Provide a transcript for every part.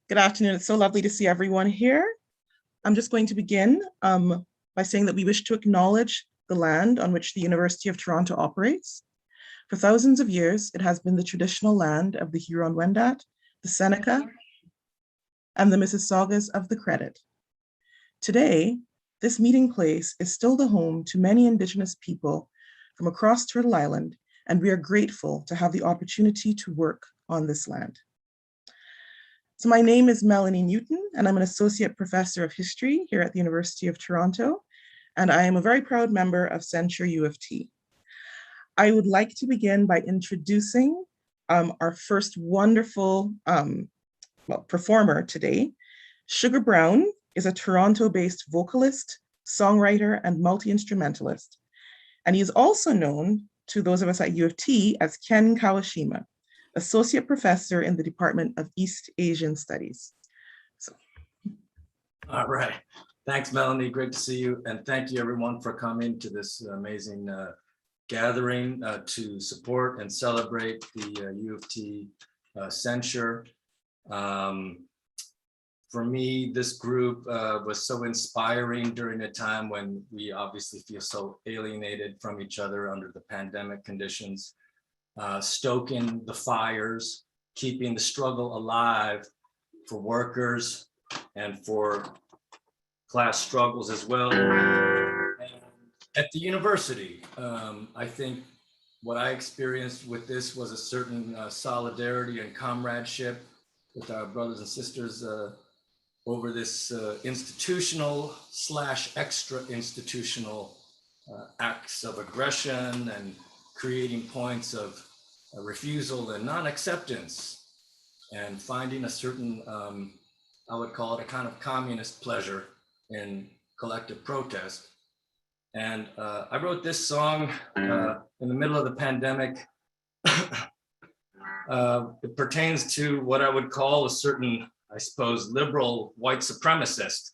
Good afternoon. It's so lovely to see everyone here. I'm just going to begin by saying that we wish to acknowledge the land on which the University of Toronto operates. For thousands of years, it has been the traditional land of the Huron-Wendat, the Seneca, and the Mississaugas of the Credit. Today, this meeting place is still the home to many Indigenous people from across Turtle Island, and we are grateful to have the opportunity to work on this land. So my name is Melanie Newton, and I'm an associate professor of history here at the University of Toronto, and I am a very proud member of Censure UofT. I would like to begin by introducing our first wonderful performer today. Sugar Brown is a Toronto-based vocalist, songwriter, and multi-instrumentalist. And he is also known to those of us at U of T as Ken Kawashima, Associate Professor in the Department of East Asian Studies. All right. Thanks, Melanie. Great to see you. And thank you, everyone, for coming to this amazing gathering to support and celebrate the U of T censure. For me, this group was so inspiring during a time when we obviously feel so alienated from each other under the pandemic conditions. Stoking the fires, keeping the struggle alive for workers and for class struggles as well. At the university, I think what I experienced with this was a certain solidarity and comradeship with our brothers and sisters over this institutional / extra institutional acts of aggression and creating points of refusal and non-acceptance, and finding a certain, I would call it a kind of communist pleasure in collective protest. And I wrote this song in the middle of the pandemic. It pertains to what I would call a certain, I suppose, liberal white supremacist.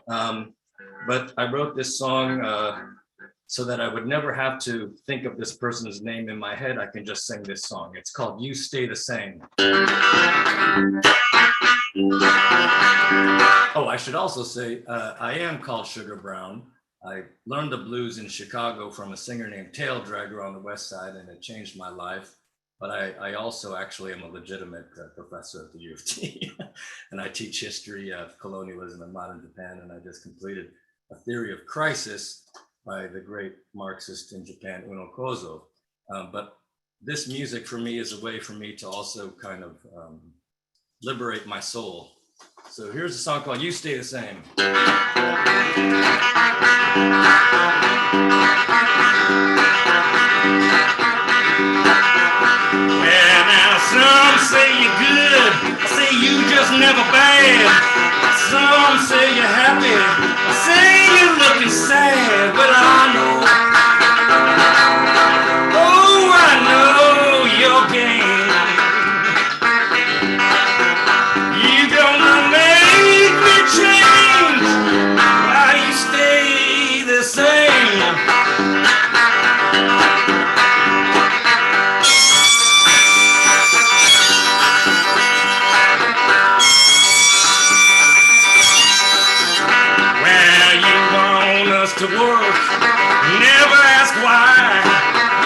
But I wrote this song so that I would never have to think of this person's name in my head. I can just sing this song. It's called You Stay the Same. Oh, I should also say, I am called Sugar Brown. I learned the blues in Chicago from a singer named Tail Dragger on the West Side, and it changed my life. But I also actually am a legitimate professor at the U of T. And I teach history of colonialism in modern Japan, and I just completed a theory of crisis by the great Marxist in Japan, Uno Kozo. But this music for me is a way for me to also kind of liberate my soul. So here's a song called You Stay the Same. Well, now some say you're good, say you just never bad. Some say you're happy, say you're looking sad, but I know, oh, I know your game. You're gonna make me change while you stay the same. To work, never ask why.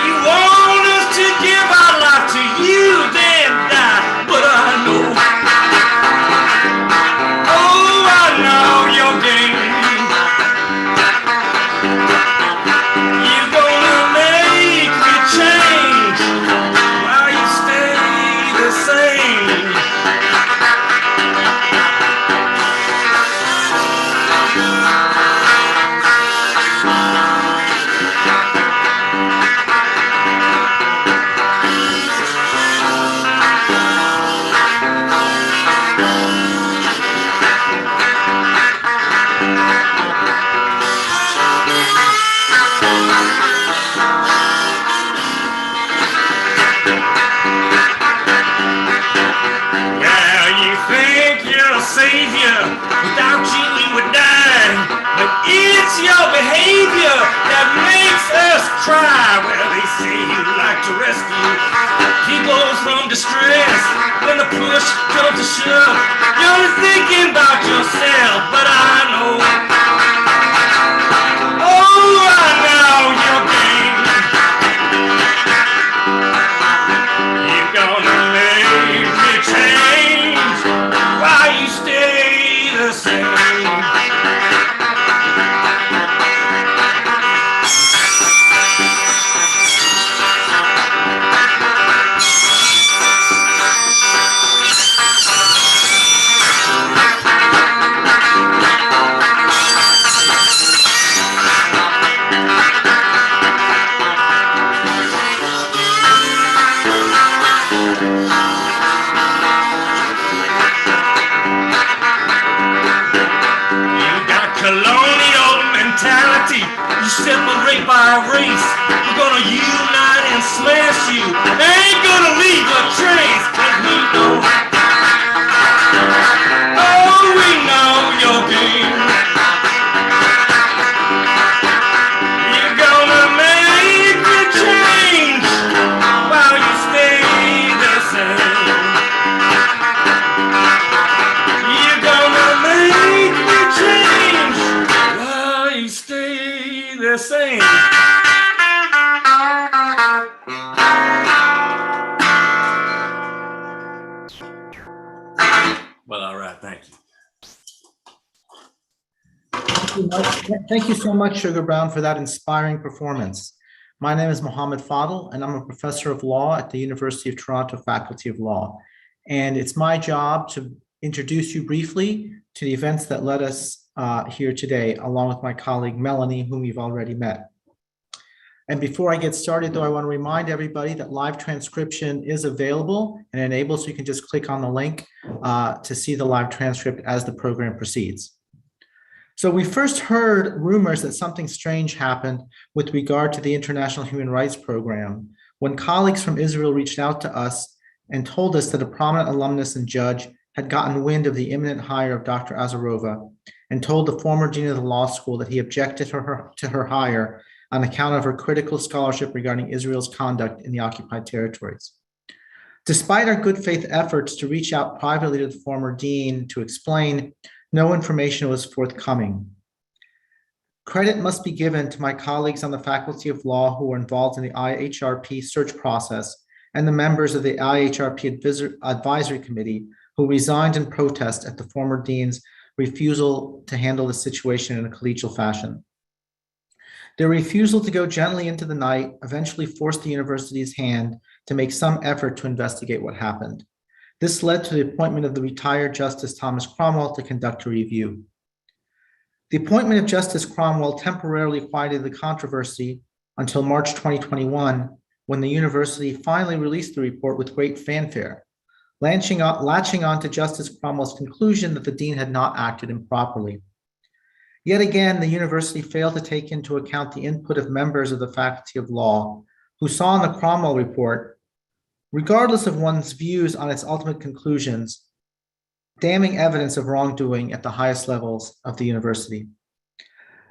You want us to give our life to you, then die. But I know, oh, I know your game. You're gonna make me change while you stay the same. Savior, without you we would die. But It's your behavior that makes us cry. Well, they say you like to rescue people from distress. When the push comes to shove, you're thinking about yourself. But I know, oh, I know your game. You're gonna make me change while you stay the same. You separate by race. We're gonna unite and smash you. Ain't gonna leave a trace. 'Cause we know, oh, we know your game. You're gonna make the change while you stay the same. You're gonna make the change while you stay the same. Well, all right, thank you. Thank you so much, Sugar Brown, for that inspiring performance. My name is Mohammed Fadl, and I'm a professor of law at the University of Toronto Faculty of Law. And it's my job to introduce you briefly to the events that led us here today, along with my colleague Melanie, whom you've already met. And before I get started, though, I want to remind everybody that live transcription is available and enabled, so you can just click on the link to see the live transcript as the program proceeds. So we first heard rumors that something strange happened with regard to the International Human Rights Program when colleagues from Israel reached out to us and told us that a prominent alumnus and judge had gotten wind of the imminent hire of Dr. Azarova and told the former dean of the law school that he objected to her hire on account of her critical scholarship regarding Israel's conduct in the occupied territories. Despite our good faith efforts to reach out privately to the former dean to explain, no information was forthcoming. Credit must be given to my colleagues on the Faculty of Law who were involved in the IHRP search process and the members of the IHRP Advisory Committee who resigned in protest at the former dean's refusal to handle the situation in a collegial fashion. Their refusal to go gently into the night eventually forced the university's hand to make some effort to investigate what happened. This led to the appointment of the retired Justice Thomas Cromwell to conduct a review. The appointment of Justice Cromwell temporarily quieted the controversy until March 2021, when the university finally released the report with great fanfare, latching on to Justice Cromwell's conclusion that the dean had not acted improperly. Yet again, the university failed to take into account the input of members of the Faculty of Law who saw in the Cromwell report, regardless of one's views on its ultimate conclusions, damning evidence of wrongdoing at the highest levels of the university.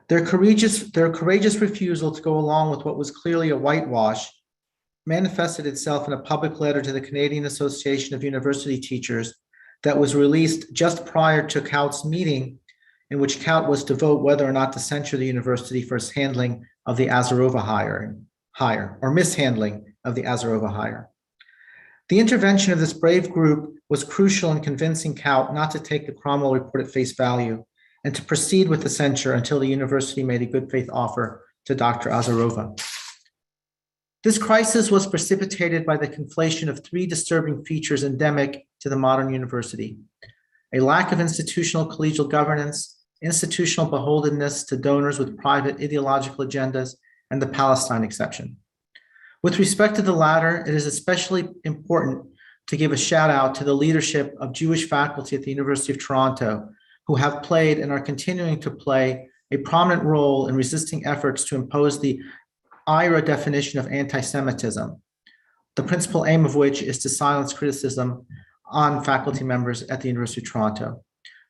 Their courageous refusal to go along with what was clearly a whitewash manifested itself in a public letter to the Canadian Association of University Teachers that was released just prior to COUT's meeting, in which COUT was to vote whether or not to censure the university for its handling of the Azarova hire or mishandling of the Azarova hire. The intervention of this brave group was crucial in convincing COUT not to take the Cromwell report at face value and to proceed with the censure until the university made a good faith offer to Dr. Azarova. This crisis was precipitated by the conflation of three disturbing features endemic to the modern university: a lack of institutional collegial governance, institutional beholdenness to donors with private ideological agendas, and the Palestine exception. With respect to the latter, it is especially important to give a shout out to the leadership of Jewish faculty at the University of Toronto, who have played and are continuing to play a prominent role in resisting efforts to impose the IRA definition of anti-Semitism, the principal aim of which is to silence criticism on faculty members at the University of Toronto.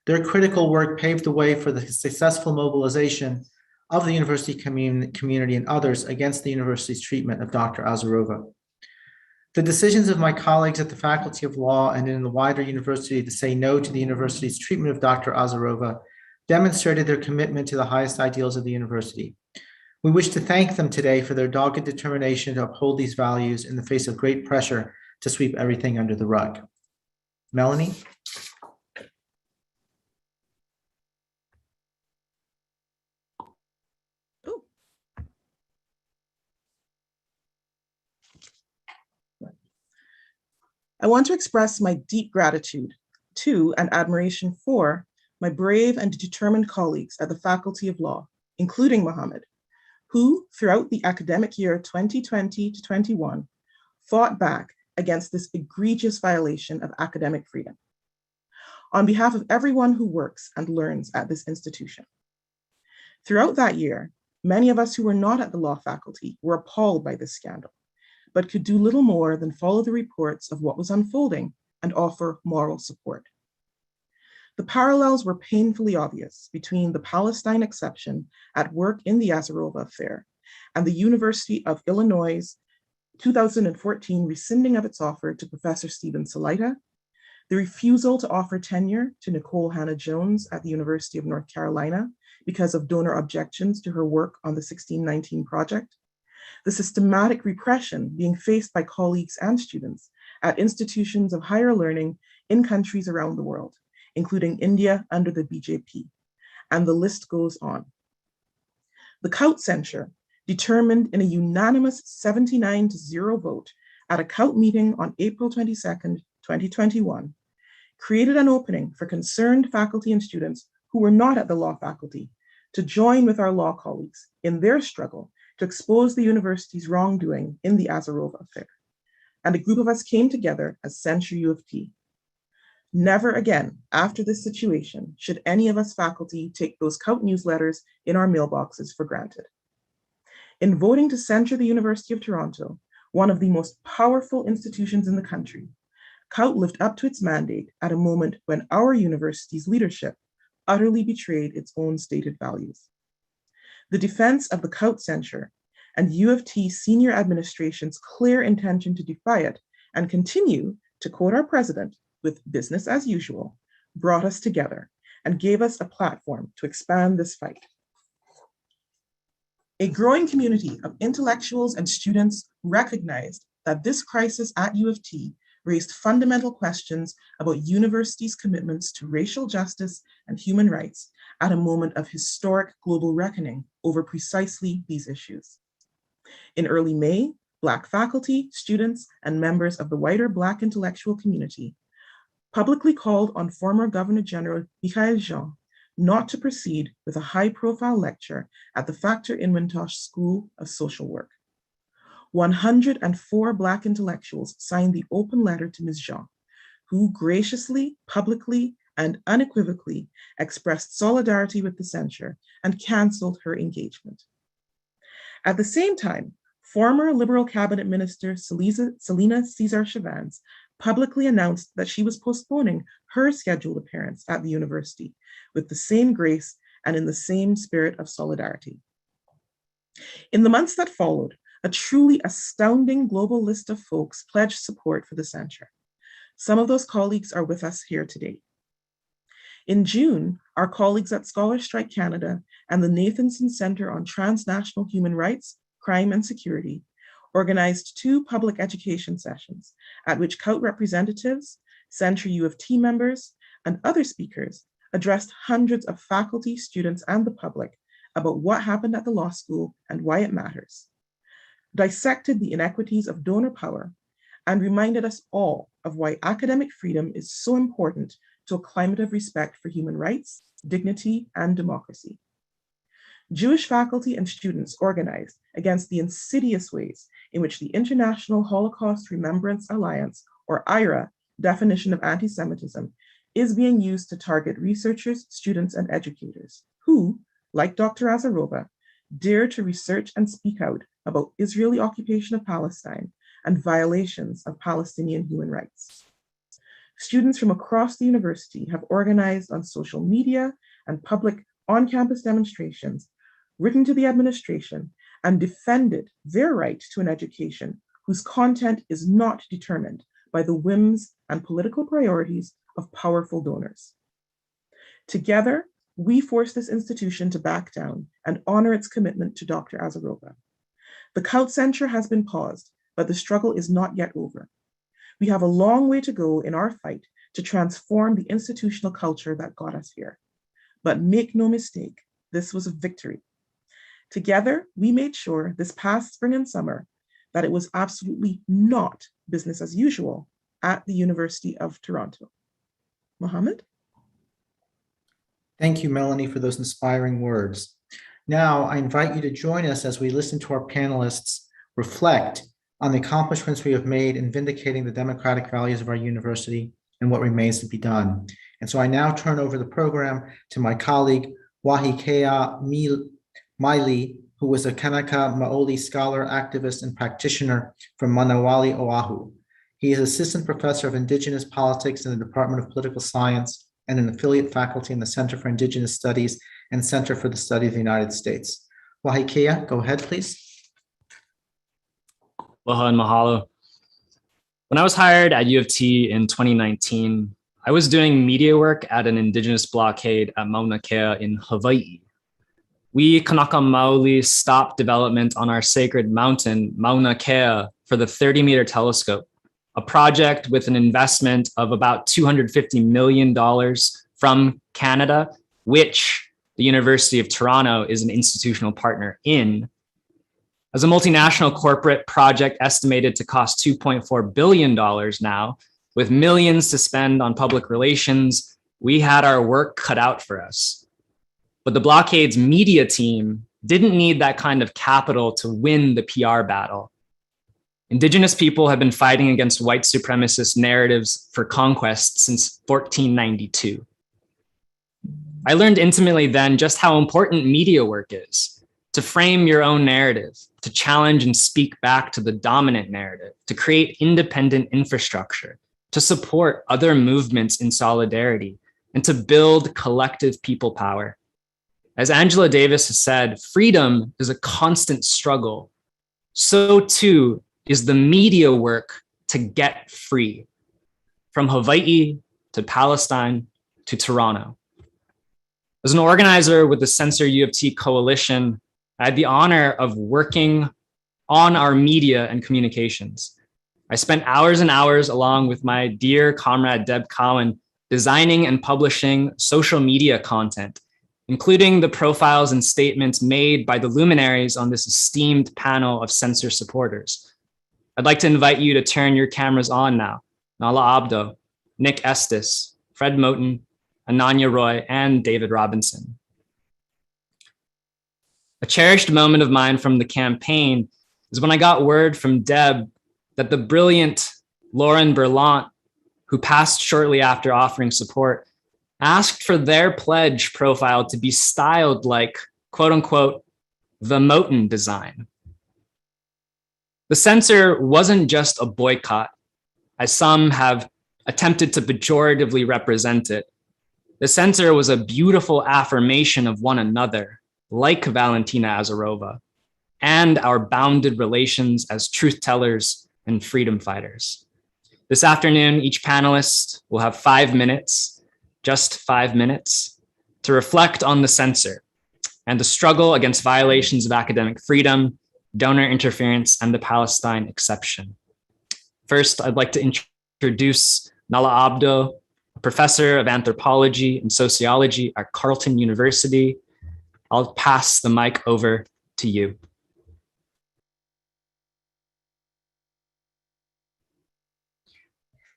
Their critical work paved the way for the successful mobilization of the university community and others against the university's treatment of Dr. Azarova. The decisions of my colleagues at the Faculty of Law and in the wider university to say no to the university's treatment of Dr. Azarova demonstrated their commitment to the highest ideals of the university. We wish to thank them today for their dogged determination to uphold these values in the face of great pressure to sweep everything under the rug. Melanie? I want to express my deep gratitude to and admiration for my brave and determined colleagues at the Faculty of Law, including Mohammed, who throughout the academic year 2020 to 21 fought back against this egregious violation of academic freedom. On behalf of everyone who works and learns at this institution. Throughout that year, many of us who were not at the law faculty were appalled by this scandal, but could do little more than follow the reports of what was unfolding and offer moral support. The parallels were painfully obvious between the Palestine exception at work in the Azarova affair and the University of Illinois' 2014 rescinding of its offer to Professor Stephen Salaita, the refusal to offer tenure to Nicole Hannah-Jones at the University of North Carolina because of donor objections to her work on the 1619 project, the systematic repression being faced by colleagues and students at institutions of higher learning in countries around the world, including India under the BJP, and the list goes on. The CUT censure, determined in a unanimous 79-0 vote at a CUT meeting on April 22nd, 2021, created an opening for concerned faculty and students who were not at the law faculty to join with our law colleagues in their struggle to expose the university's wrongdoing in the Azarova affair. And a group of us came together as Censure UofT. Never again, after this situation, should any of us faculty take those CUT newsletters in our mailboxes for granted. In voting to censure the University of Toronto, one of the most powerful institutions in the country, CUT lived up to its mandate at a moment when our university's leadership utterly betrayed its own stated values. The defense of the CUT censure and U of T senior administration's clear intention to defy it and continue, to quote our president, with business as usual, brought us together and gave us a platform to expand this fight. A growing community of intellectuals and students recognized that this crisis at U of T raised fundamental questions about universities' commitments to racial justice and human rights at a moment of historic global reckoning over precisely these issues. In early May, Black faculty, students, and members of the wider Black intellectual community publicly called on former Governor General Michael Jean not to proceed with a high-profile lecture at the Factor Inwintosh School of Social Work. 104 Black intellectuals signed the open letter to Ms. Jean, who graciously, publicly, and unequivocally expressed solidarity with the censure and canceled her engagement. At the same time, former Liberal Cabinet Minister Selina Cesar-Chavez publicly announced that she was postponing her scheduled appearance at the university with the same grace and in the same spirit of solidarity. In the months that followed, a truly astounding global list of folks pledged support for the censure. Some of those colleagues are with us here today. In June, our colleagues at Scholar Strike Canada and the Nathanson Centre on Transnational Human Rights, Crime and Security organized 2 public education sessions at which CUT representatives, Censure UofT members, and other speakers addressed hundreds of faculty, students, and the public about what happened at the law school and why it matters, dissected the inequities of donor power, and reminded us all of why academic freedom is so important to a climate of respect for human rights, dignity, and democracy. Jewish faculty and students organized against the insidious ways in which the International Holocaust Remembrance Alliance, or IHRA, definition of anti-Semitism is being used to target researchers, students, and educators who, like Dr. Azarova, dare to research and speak out about Israeli occupation of Palestine and violations of Palestinian human rights. Students from across the university have organized on social media and public on-campus demonstrations, written to the administration, and defended their right to an education whose content is not determined by the whims and political priorities of powerful donors. Together, we force this institution to back down and honor its commitment to Dr. Azarova. The cult censure has been paused, but the struggle is not yet over. We have a long way to go in our fight to transform the institutional culture that got us here. But make no mistake, this was a victory. Together, we made sure this past spring and summer that it was absolutely not business as usual at the University of Toronto. Mohammed? Thank you, Melanie, for those inspiring words. Now, I invite you to join us as we listen to our panelists reflect on the accomplishments we have made in vindicating the democratic values of our university and what remains to be done. And so I now turn over the program to my colleague, Wahikea Miley, who was a Kanaka Maoli scholar, activist, and practitioner from Manawali, Oahu. He is assistant professor of Indigenous politics in the Department of Political Science and an affiliate faculty in the Center for Indigenous Studies and Center for the Study of the United States. Wahikea, go ahead, please. Aloha and mahalo. When I was hired at U of T in 2019, I was doing media work at an Indigenous blockade at Mauna Kea in Hawaii. We Kanaka Maoli stopped development on our sacred mountain, Mauna Kea, for the 30-meter telescope, a project with an investment of about $250 million from Canada, which the University of Toronto is an institutional partner in. As a multinational corporate project estimated to cost $2.4 billion now, with millions to spend on public relations, we had our work cut out for us. But the blockade's media team didn't need that kind of capital to win the PR battle. Indigenous people have been fighting against white supremacist narratives for conquest since 1492. I learned intimately then just how important media work is, to frame your own narrative, to challenge and speak back to the dominant narrative, to create independent infrastructure, to support other movements in solidarity, and to build collective people power. As Angela Davis has said, freedom is a constant struggle. So too is the media work to get free, from Hawaii to Palestine to Toronto. As an organizer with the Censure UofT coalition, I had the honor of working on our media and communications. I spent hours and hours along with my dear comrade Deb Cowan designing and publishing social media content, including the profiles and statements made by the luminaries on this esteemed panel of censor supporters. I'd like to invite you to turn your cameras on now. Nahla Abdo, Nick Estes, Fred Moten, Ananya Roy, and David Robinson. A cherished moment of mine from the campaign is when I got word from Deb that the brilliant Lauren Berlant, who passed shortly after offering support, asked for their pledge profile to be styled like, quote unquote, the Moten design. The censor wasn't just a boycott, as some have attempted to pejoratively represent it. The censor was a beautiful affirmation of one another, like Valentina Azarova, and our bounded relations as truth tellers and freedom fighters. This afternoon, each panelist will have 5 minutes, just 5 minutes, to reflect on the censor and the struggle against violations of academic freedom, donor interference, and the Palestine exception. First, I'd like to introduce Nahla Abdo, a professor of anthropology and sociology at Carleton University. I'll pass the mic over to you.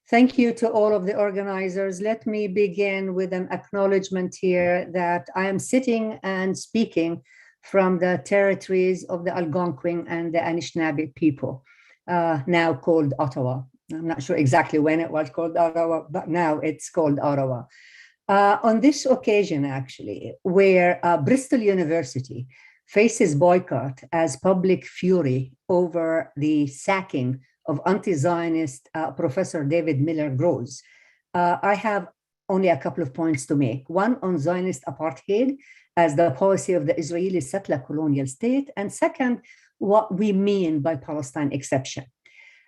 Thank you to all of the organizers. Let me begin with an acknowledgement here that I am sitting and speaking from the territories of the Algonquin and the Anishinaabe people, now called Ottawa. I'm not sure exactly when it was called Ottawa, but now it's called Ottawa. On this occasion, actually, where Bristol University faces boycott as public fury over the sacking of anti-Zionist Professor David Miller Gross, I have only a couple of points to make. One on Zionist apartheid as the policy of the Israeli settler colonial state, and second, what we mean by Palestine exception.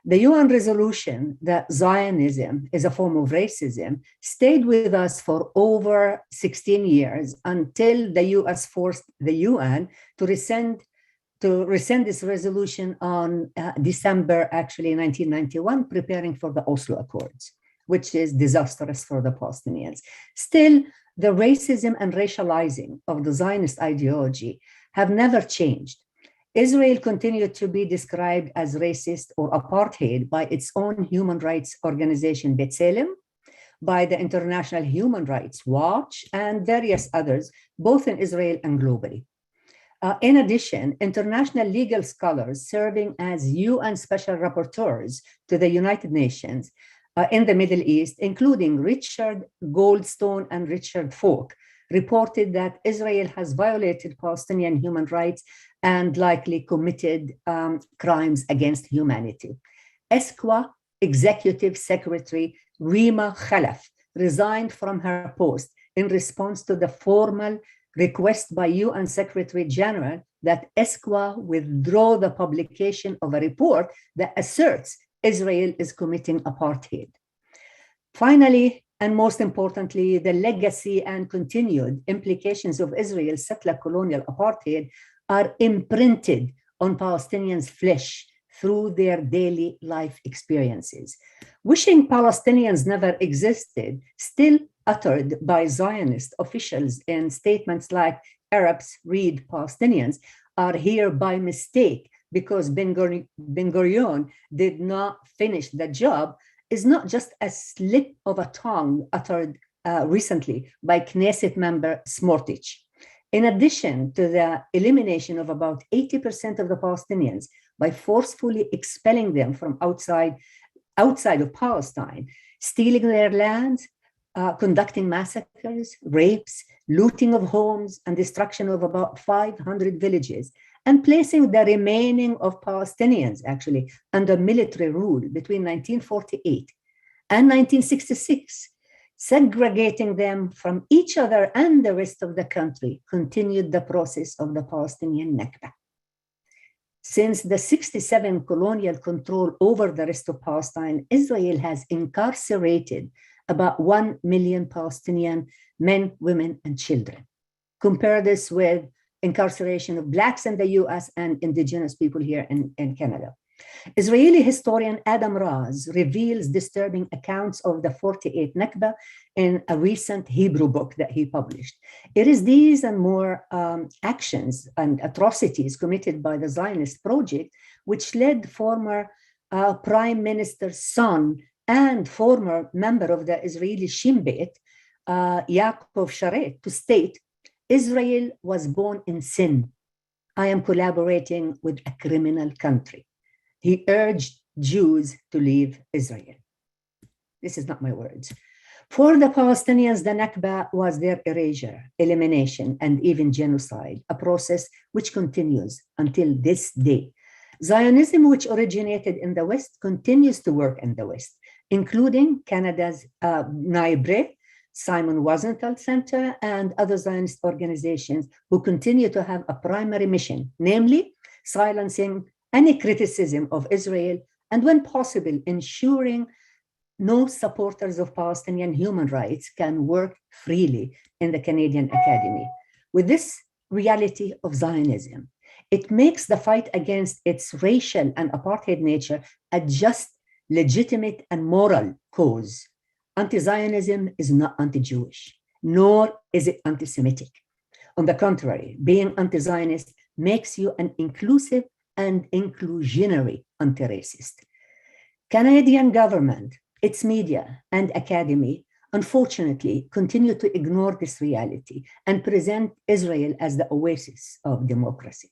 The UN resolution that Zionism is a form of racism stayed with us for over 16 years until the US forced the UN to rescind this resolution on December, 1991, preparing for the Oslo Accords, which is disastrous for the Palestinians. Still, the racism and racializing of the Zionist ideology have never changed. Israel continued to be described as racist or apartheid by its own human rights organization, B'Tselem, by the International Human Rights Watch, and various others, both in Israel and globally. In addition, international legal scholars serving as UN special rapporteurs to the United Nations in the Middle East, including Richard Goldstone and Richard Falk, reported that Israel has violated Palestinian human rights and likely committed crimes against humanity. ESCWA Executive Secretary Rima Khalaf resigned from her post in response to the formal request by UN Secretary General that ESCWA withdraw the publication of a report that asserts Israel is committing apartheid. Finally, and most importantly, the legacy and continued implications of Israel's settler colonial apartheid are imprinted on Palestinians' flesh through their daily life experiences. Wishing Palestinians never existed, still uttered by Zionist officials in statements like Arabs read Palestinians, are here by mistake because Ben Gurion did not finish the job, is not just a slip of a tongue uttered recently by Knesset member Smotrich. In addition to the elimination of about 80% of the Palestinians by forcefully expelling them from outside of Palestine, stealing their lands, conducting massacres, rapes, looting of homes, and destruction of about 500 villages, and placing the remaining of Palestinians actually under military rule between 1948 and 1966, segregating them from each other and the rest of the country, continued the process of the Palestinian Nakba. Since the 1967 colonial control over the rest of Palestine, Israel has incarcerated about 1 million Palestinian men, women, and children. Compare this with incarceration of Blacks in the US and indigenous people here in Canada. Israeli historian Adam Raz reveals disturbing accounts of the 48 Nakba in a recent Hebrew book that he published. It is these and more actions and atrocities committed by the Zionist project which led former Prime Minister's son and former member of the Israeli Shin Bet, Yaakov Sharet, to state, Israel was born in sin. I am collaborating with a criminal country. He urged Jews to leave Israel. This is not my words. For the Palestinians, the Nakba was their erasure, elimination, and even genocide, a process which continues until this day. Zionism, which originated in the West, continues to work in the West, including Canada's NAIBRE, Simon Wiesenthal Center, and other Zionist organizations who continue to have a primary mission, namely silencing any criticism of Israel, and when possible, ensuring no supporters of Palestinian human rights can work freely in the Canadian Academy. With this reality of Zionism, it makes the fight against its racial and apartheid nature a just, legitimate, and moral cause. Anti-Zionism is not anti-Jewish, nor is it anti-Semitic. On the contrary, being anti-Zionist makes you an inclusive and inclusionary anti-racist. Canadian government, its media, and academy, unfortunately, continue to ignore this reality and present Israel as the oasis of democracy.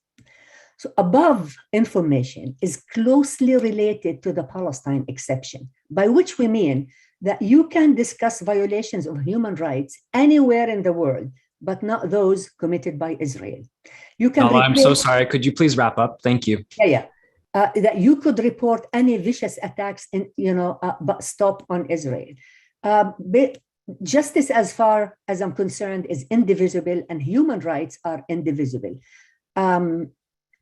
So above information is closely related to the Palestine exception, by which we mean that you can discuss violations of human rights anywhere in the world, but not those committed by Israel. You can I'm so sorry. Could you please wrap up? Thank you. That you could report any vicious attacks, but stop on Israel. Justice, as far as I'm concerned, is indivisible, and human rights are indivisible.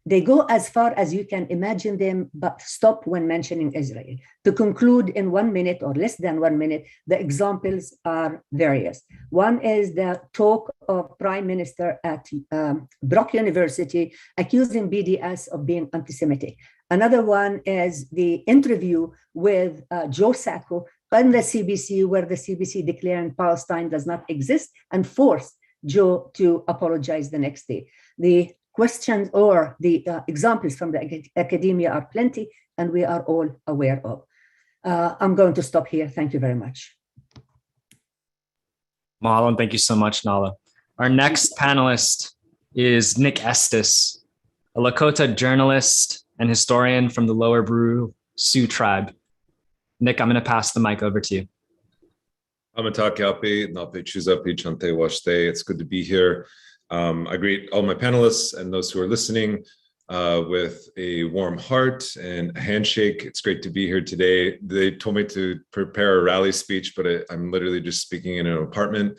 They go as far as you can imagine them, but stop when mentioning Israel. To conclude in 1 minute or less than 1 minute, the examples are various. One is the talk of Prime Minister at Brock University accusing BDS of being anti-Semitic. Another one is the interview with Joe Sacco on the CBC, where the CBC declaring Palestine does not exist and forced Joe to apologize the next day. The questions or the examples from the academia are plenty, and we are all aware of. I'm going to stop here. Thank you very much. Mahalo, and thank you so much, Nahla. Our next panelist is Nick Estes, a Lakota journalist and historian from the Lower Brule Sioux tribe. Nick, I'm going to pass the mic over to you. It's good to be here. I greet all my panelists and those who are listening with a warm heart and a handshake. It's great to be here today. They told me to prepare a rally speech, but I'm literally just speaking in an apartment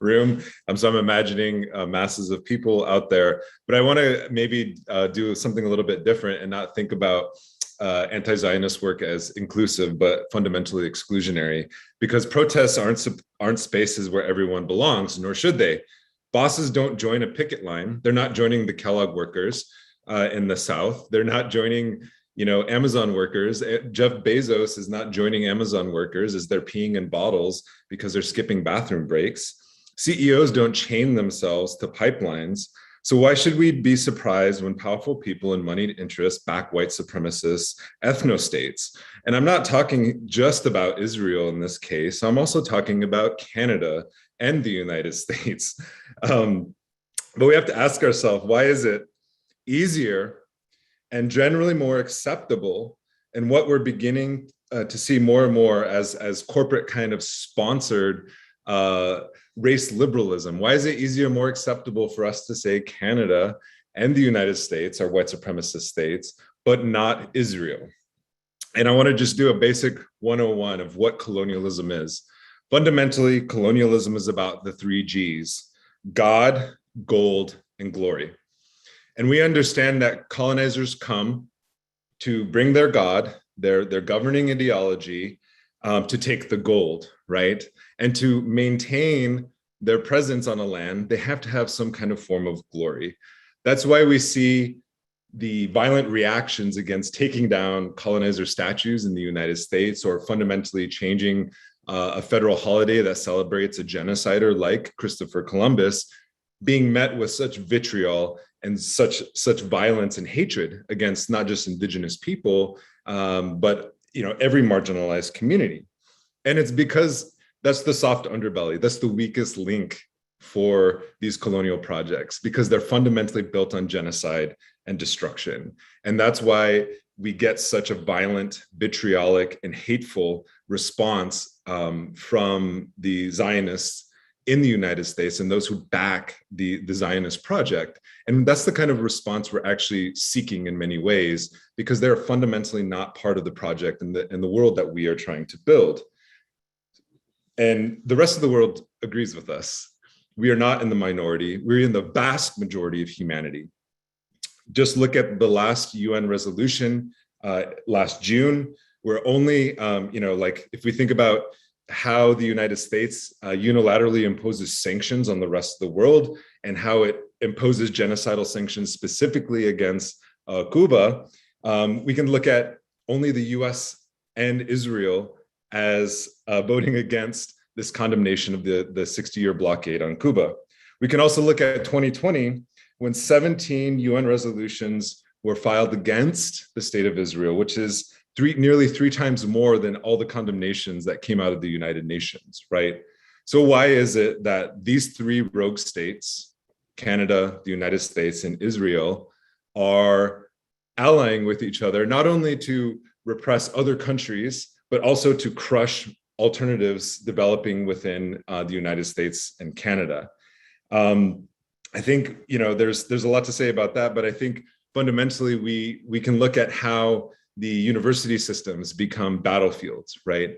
room. So I'm imagining masses of people out there, but I want to maybe do something a little bit different and not think about anti-Zionist work as inclusive, but fundamentally exclusionary, because protests aren't spaces where everyone belongs, nor should they. Bosses don't join a picket line. They're not joining the Kellogg workers in the South. They're not joining, Amazon workers. Jeff Bezos is not joining Amazon workers as they're peeing in bottles because they're skipping bathroom breaks. CEOs don't chain themselves to pipelines. So why should we be surprised when powerful people and moneyed interests back white supremacist ethnostates? And I'm not talking just about Israel in this case. I'm also talking about Canada and the United States. But we have to ask ourselves, why is it easier and generally more acceptable, and what we're beginning to see more and more as corporate kind of sponsored race liberalism? Why is it easier, more acceptable for us to say Canada and the United States are white supremacist states, but not Israel? And I want to just do a basic 101 of what colonialism is. Fundamentally, colonialism is about the 3 Gs: God, gold, and glory. And we understand that colonizers come to bring their God, their governing ideology, to take the gold, right? And to maintain their presence on a land, they have to have some kind of form of glory. That's why we see the violent reactions against taking down colonizer statues in the United States, or fundamentally changing a federal holiday that celebrates a genocider like Christopher Columbus, being met with such vitriol and such violence and hatred against not just indigenous people, but every marginalized community. And it's because that's the soft underbelly, that's the weakest link for these colonial projects, because they're fundamentally built on genocide and destruction. And that's why we get such a violent, vitriolic, and hateful response from the Zionists in the United States and those who back the Zionist project. And that's the kind of response we're actually seeking in many ways, because they're fundamentally not part of the project and the world that we are trying to build. And the rest of the world agrees with us. We are not in the minority. We're in the vast majority of humanity. Just look at the last UN resolution last June, where only, if we think about how the United States unilaterally imposes sanctions on the rest of the world, and how it imposes genocidal sanctions specifically against Cuba, we can look at only the US and Israel as voting against this condemnation of the 60-year blockade on Cuba. We can also look at 2020, when 17 UN resolutions were filed against the state of Israel, which is nearly 3 times more than all the condemnations that came out of the United Nations, right? So why is it that these 3 rogue states, Canada, the United States, and Israel, are allying with each other, not only to repress other countries, but also to crush alternatives developing within the United States and Canada? I think, there's a lot to say about that, but I think fundamentally we can look at how the university systems become battlefields, right?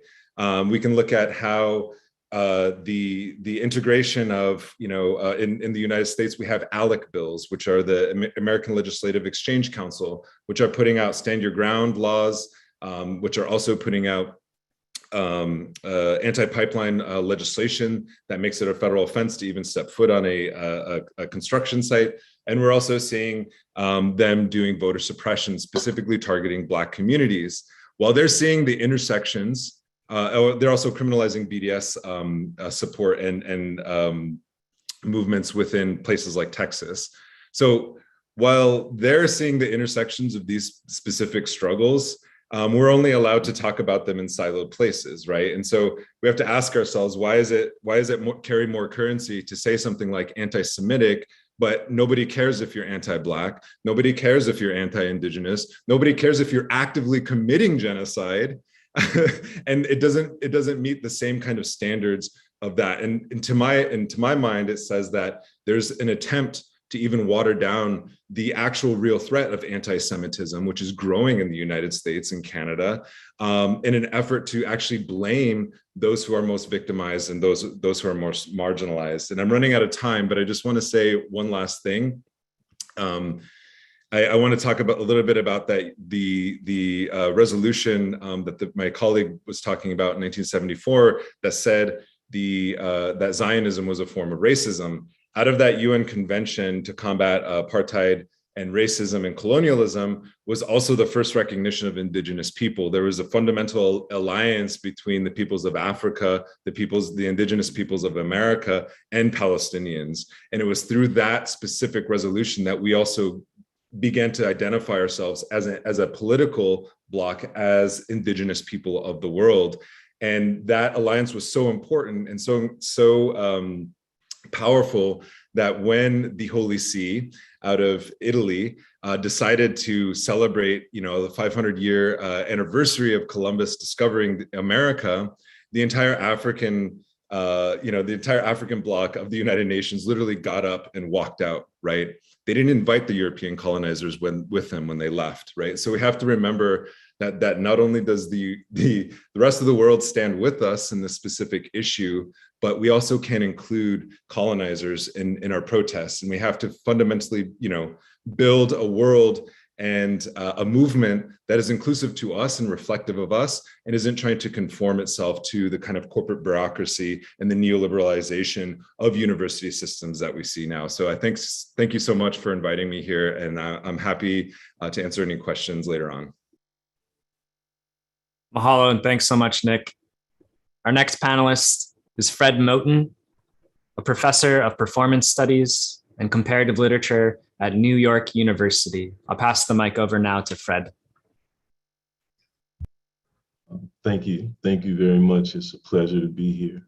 We can look at how the integration of, in the United States, we have ALEC bills, which are the American Legislative Exchange Council, which are putting out stand your ground laws, which are also putting out anti-pipeline legislation that makes it a federal offense to even step foot on a construction site. And we're also seeing them doing voter suppression, specifically targeting Black communities. While they're seeing the intersections, they're also criminalizing BDS support and movements within places like Texas. So while they're seeing the intersections of these specific struggles, we're only allowed to talk about them in siloed places, right? And so we have to ask ourselves, why is it carry more currency to say something like anti-Semitic, but nobody cares if you're anti-Black, nobody cares if you're anti-Indigenous, nobody cares if you're actively committing genocide, and it doesn't meet the same kind of standards of that. And to my mind, it says that there's an attempt to even water down the actual real threat of anti-Semitism, which is growing in the United States and Canada, in an effort to actually blame those who are most victimized and those who are most marginalized. And I'm running out of time, but I just want to say one last thing. I want to talk a little bit about the resolution that my colleague was talking about in 1974 that said that Zionism was a form of racism. Out of that UN convention to combat apartheid and racism and colonialism was also the first recognition of indigenous people. There was a fundamental alliance between the peoples of Africa, the indigenous peoples of America, and Palestinians. And it was through that specific resolution that we also began to identify ourselves as a political bloc, as indigenous people of the world. And that alliance was so important and so powerful that when the Holy See out of Italy decided to celebrate, the 500-year anniversary of Columbus discovering America, the entire African bloc of the United Nations literally got up and walked out, right? They didn't invite the European colonizers with them when they left, right? So we have to remember that not only does the rest of the world stand with us in this specific issue, but we also can include colonizers in our protests. And we have to fundamentally, build a world and a movement that is inclusive to us and reflective of us and isn't trying to conform itself to the kind of corporate bureaucracy and the neoliberalization of university systems that we see now. So thank you so much for inviting me here, and I'm happy to answer any questions later on. Mahalo, and thanks so much, Nick. Our next panelist is Fred Moten, a professor of performance studies and comparative literature at New York University. I'll pass the mic over now to Fred. Thank you. Thank you very much. It's a pleasure to be here.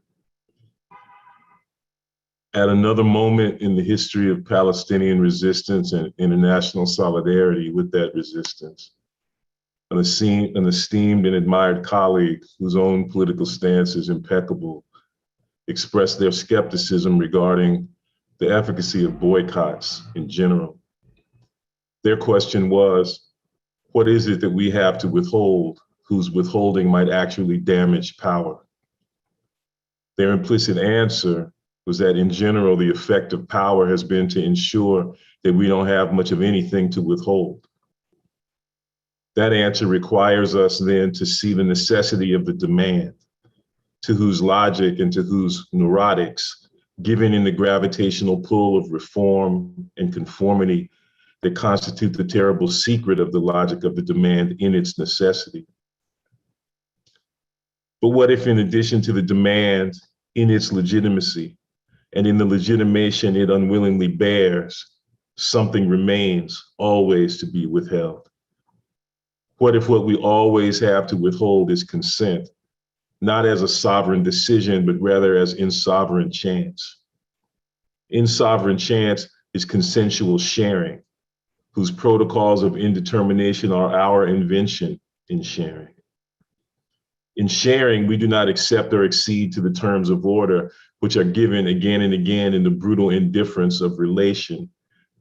At another moment in the history of Palestinian resistance and international solidarity with that resistance, an esteemed and admired colleague whose own political stance is impeccable expressed their skepticism regarding the efficacy of boycotts in general. Their question was, what is it that we have to withhold whose withholding might actually damage power? Their implicit answer was that in general, the effect of power has been to ensure that we don't have much of anything to withhold. That answer requires us then to see the necessity of the demand, to whose logic and to whose neurotics, given in the gravitational pull of reform and conformity that constitute the terrible secret of the logic of the demand in its necessity. But what if, in addition to the demand in its legitimacy and in the legitimation it unwillingly bears, something remains always to be withheld? What if what we always have to withhold is consent, not as a sovereign decision, but rather as insovereign chance? Insovereign chance is consensual sharing, whose protocols of indetermination are our invention in sharing. In sharing, we do not accept or accede to the terms of order, which are given again and again in the brutal indifference of relation,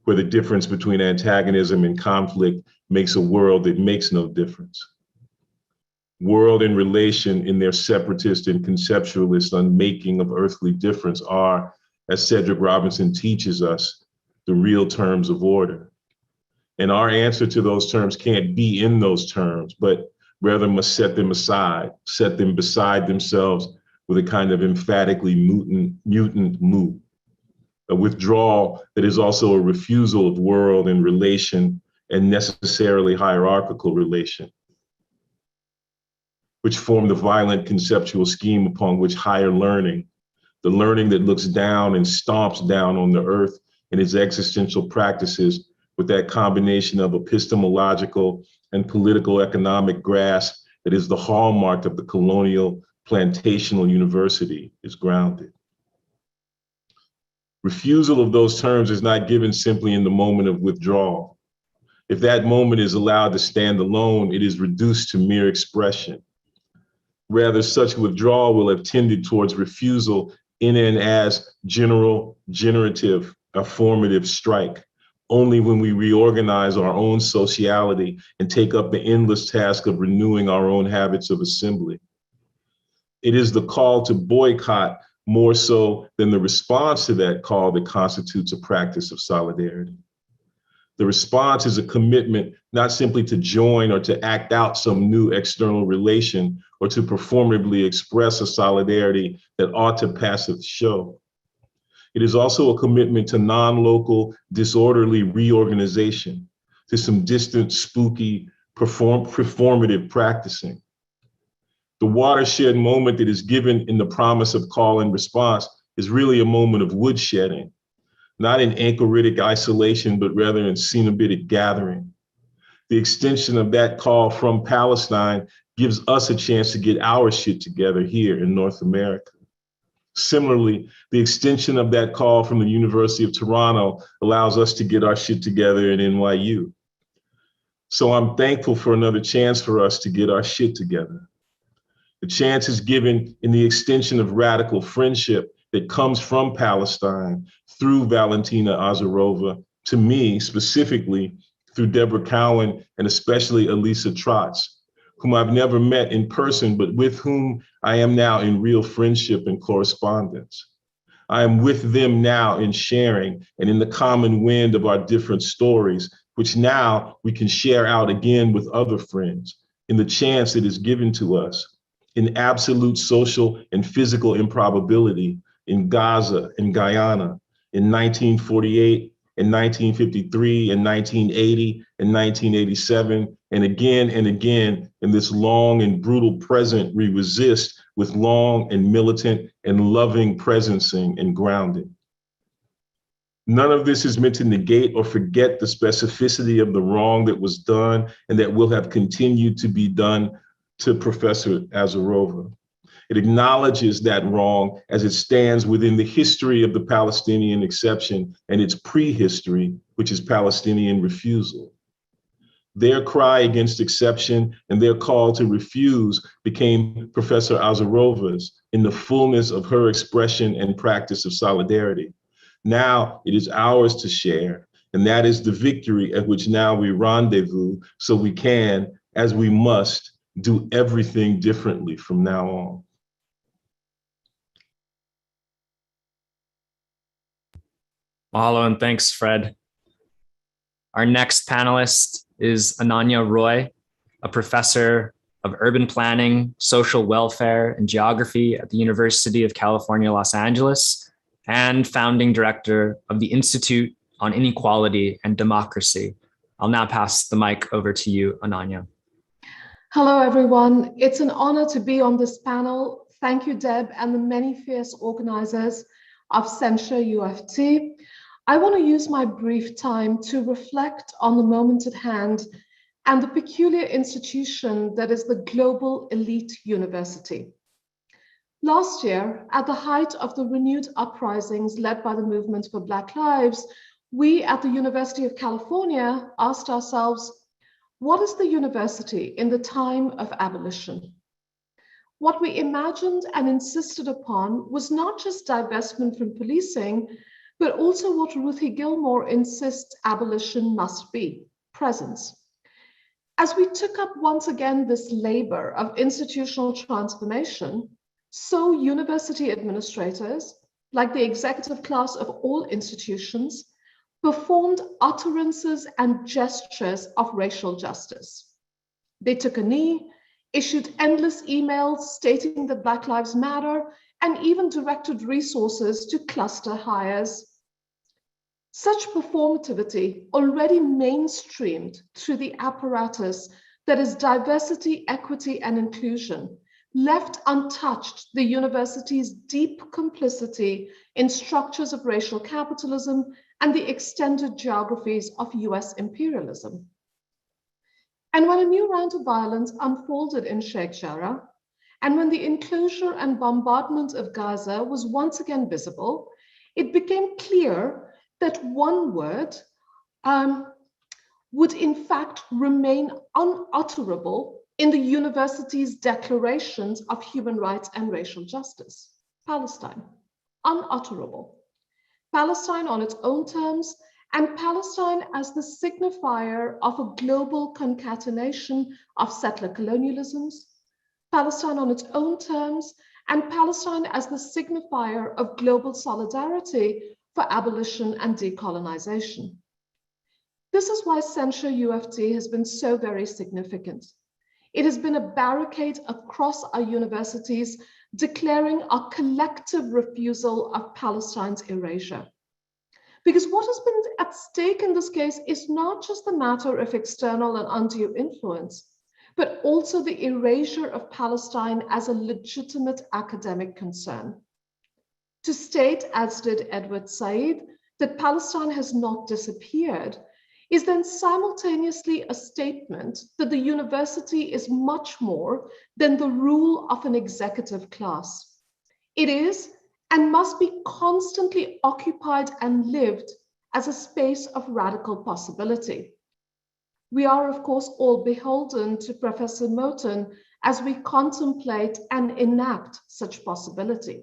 where the difference between antagonism and conflict makes a world that makes no difference. world and relation in their separatist and conceptualist unmaking of earthly difference are, as Cedric Robinson teaches us, the real terms of order. And our answer to those terms can't be in those terms, but rather must set them aside, set them beside themselves with a kind of emphatically mutant mood, a withdrawal that is also a refusal of world and relation and necessarily hierarchical relation, which form the violent conceptual scheme upon which higher learning, the learning that looks down and stomps down on the earth in its existential practices with that combination of epistemological and political economic grasp that is the hallmark of the colonial plantational university, is grounded. Refusal of those terms is not given simply in the moment of withdrawal. If that moment is allowed to stand alone, it is reduced to mere expression. Rather, such withdrawal will have tended towards refusal in and as general, generative, a formative strike, only when we reorganize our own sociality and take up the endless task of renewing our own habits of assembly. It is the call to boycott more so than the response to that call that constitutes a practice of solidarity. The response is a commitment not simply to join or to act out some new external relation or to performatively express a solidarity that ought to pass a show. It is also a commitment to non-local, disorderly reorganization, to some distant, spooky, performative practicing. The watershed moment that is given in the promise of call and response is really a moment of woodshedding, not in anchoritic isolation, but rather in cenobitic gathering. The extension of that call from Palestine gives us a chance to get our shit together here in North America. Similarly, the extension of that call from the University of Toronto allows us to get our shit together in NYU. So I'm thankful for another chance for us to get our shit together. The chance is given in the extension of radical friendship that comes from Palestine through Valentina Azarova, to me specifically through Deborah Cowan and especially Elisa Trotz, whom I've never met in person, but with whom I am now in real friendship and correspondence. I am with them now in sharing and in the common wind of our different stories, which now we can share out again with other friends in the chance that is given to us in absolute social and physical improbability in Gaza and Guyana in 1948 and 1953 and 1980 and 1987, and again in this long and brutal present we resist with long and militant and loving presencing and grounding. None of this is meant to negate or forget the specificity of the wrong that was done and that will have continued to be done to Professor Azarova. It acknowledges that wrong as it stands within the history of the Palestinian exception and its prehistory, which is Palestinian refusal. Their cry against exception and their call to refuse became Professor Azarova's in the fullness of her expression and practice of solidarity. Now it is ours to share, and that is the victory at which now we rendezvous so we can, as we must, do everything differently from now on. Mahalo and thanks, Fred. Our next panelist is Ananya Roy, a professor of urban planning, social welfare, and geography at the University of California, Los Angeles, and founding director of the Institute on Inequality and Democracy. I'll now pass the mic over to you, Ananya. Hello, everyone. It's an honor to be on this panel. Thank you, Deb, and the many fierce organizers of Censure UofT. I want to use my brief time to reflect on the moment at hand and the peculiar institution that is the global elite university. Last year, at the height of the renewed uprisings led by the movement for Black Lives, we at the University of California asked ourselves, what is the university in the time of abolition? What we imagined and insisted upon was not just divestment from policing, but also what Ruthie Gilmore insists abolition must be, presence. As we took up once again this labor of institutional transformation, so university administrators, like the executive class of all institutions, performed utterances and gestures of racial justice. They took a knee, issued endless emails stating that Black Lives Matter, and even directed resources to cluster hires. Such performativity, already mainstreamed through the apparatus that is diversity, equity, and inclusion, left untouched the university's deep complicity in structures of racial capitalism and the extended geographies of US imperialism. And when a new round of violence unfolded in Sheikh Jarrah, and when the enclosure and bombardment of Gaza was once again visible, it became clear that one word would in fact remain unutterable in the university's declarations of human rights and racial justice: Palestine. Unutterable. Palestine on its own terms, and Palestine as the signifier of a global concatenation of settler colonialisms, Palestine on its own terms, and Palestine as the signifier of global solidarity for abolition and decolonization. This is why Censure UofT has been so very significant. It has been a barricade across our universities declaring our collective refusal of Palestine's erasure. Because what has been at stake in this case is not just the matter of external and undue influence, but also the erasure of Palestine as a legitimate academic concern. To state, as did Edward Said, that Palestine has not disappeared is then simultaneously a statement that the university is much more than the rule of an executive class. It is and must be constantly occupied and lived as a space of radical possibility. We are, of course, all beholden to Professor Moten as we contemplate and enact such possibility.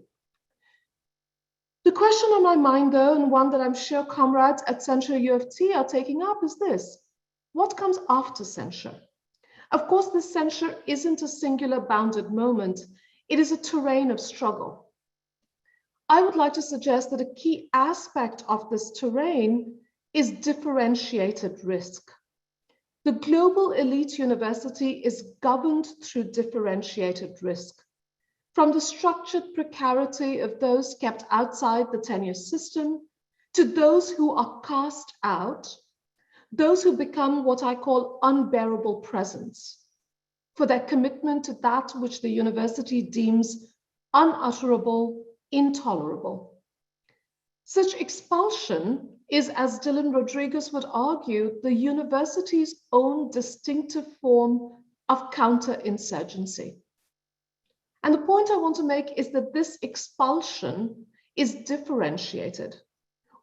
The question on my mind, though, and one that I'm sure comrades at Censure UofT are taking up, is this: what comes after censure? Of course, this censure isn't a singular bounded moment. It is a terrain of struggle. I would like to suggest that a key aspect of this terrain is differentiated risk. The global elite university is governed through differentiated risk. From the structured precarity of those kept outside the tenure system, to those who are cast out, those who become what I call unbearable presence, for their commitment to that which the university deems unutterable, intolerable. Such expulsion is, as Dylan Rodriguez would argue, the university's own distinctive form of counterinsurgency. And the point I want to make is that this expulsion is differentiated.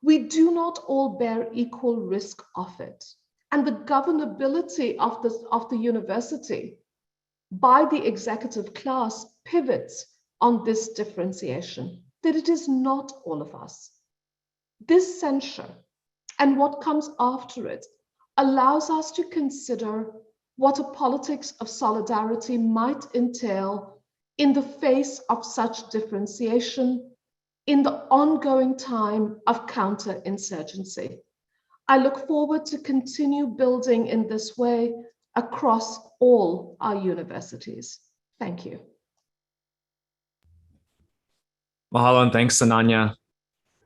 We do not all bear equal risk of it. And the governability of the university by the executive class pivots on this differentiation, that it is not all of us. This censure and what comes after it allows us to consider what a politics of solidarity might entail in the face of such differentiation, in the ongoing time of counterinsurgency. I look forward to continue building in this way across all our universities. Thank you. Mahalo and thanks, Ananya.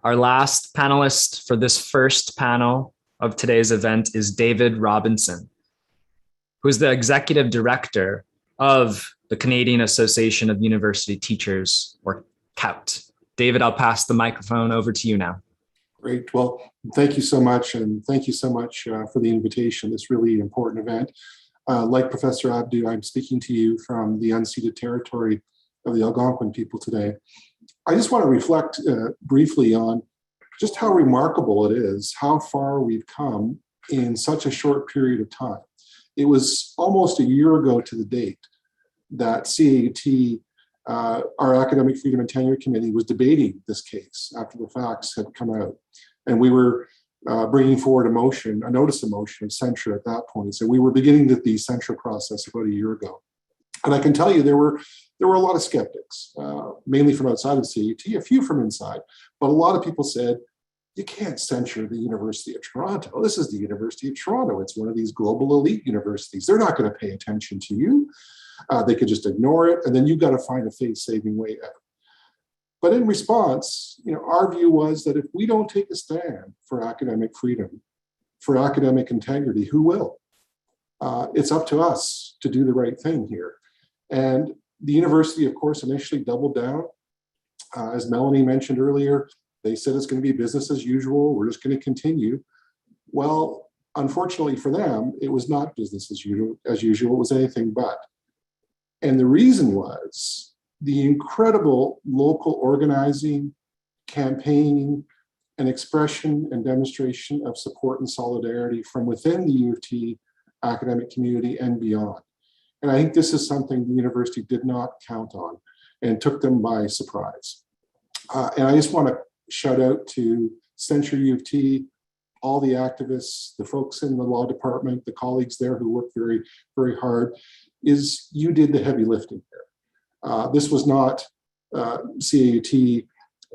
Our last panelist for this first panel of today's event is David Robinson, who is the executive director of the Canadian Association of University Teachers, or CAUT. David, I'll pass the microphone over to you now. Great. Well, thank you so much. And thank you so much for the invitation. This really important event. Like Professor Abdo, I'm speaking to you from the unceded territory of the Algonquin people today. I just want to reflect briefly on just how remarkable it is, how far we've come in such a short period of time. It was almost a year ago to the date that CAUT, our Academic Freedom and Tenure Committee, was debating this case after the facts had come out. And we were bringing forward a notice of motion of censure at that point. So we were beginning the censure process about a year ago. And I can tell you there were a lot of skeptics, mainly from outside of CUT, a few from inside, but a lot of people said, you can't censure the University of Toronto. This is the University of Toronto. It's one of these global elite universities. They're not going to pay attention to you. They could just ignore it, and then you've got to find a face-saving way out. But in response, our view was that if we don't take a stand for academic freedom, for academic integrity, who will? It's up to us to do the right thing here. And the university, of course, initially doubled down. As Melanie mentioned earlier, they said it's going to be business as usual. We're just going to continue. Well, unfortunately for them, it was not business as usual. It was anything but. And the reason was the incredible local organizing, campaigning, and expression and demonstration of support and solidarity from within the U of T academic community and beyond. And I think this is something the university did not count on and took them by surprise. And I just want to shout out to Censure UofT, all the activists, the folks in the law department, the colleagues there who worked very, very hard, is you did the heavy lifting here. This was not CAUT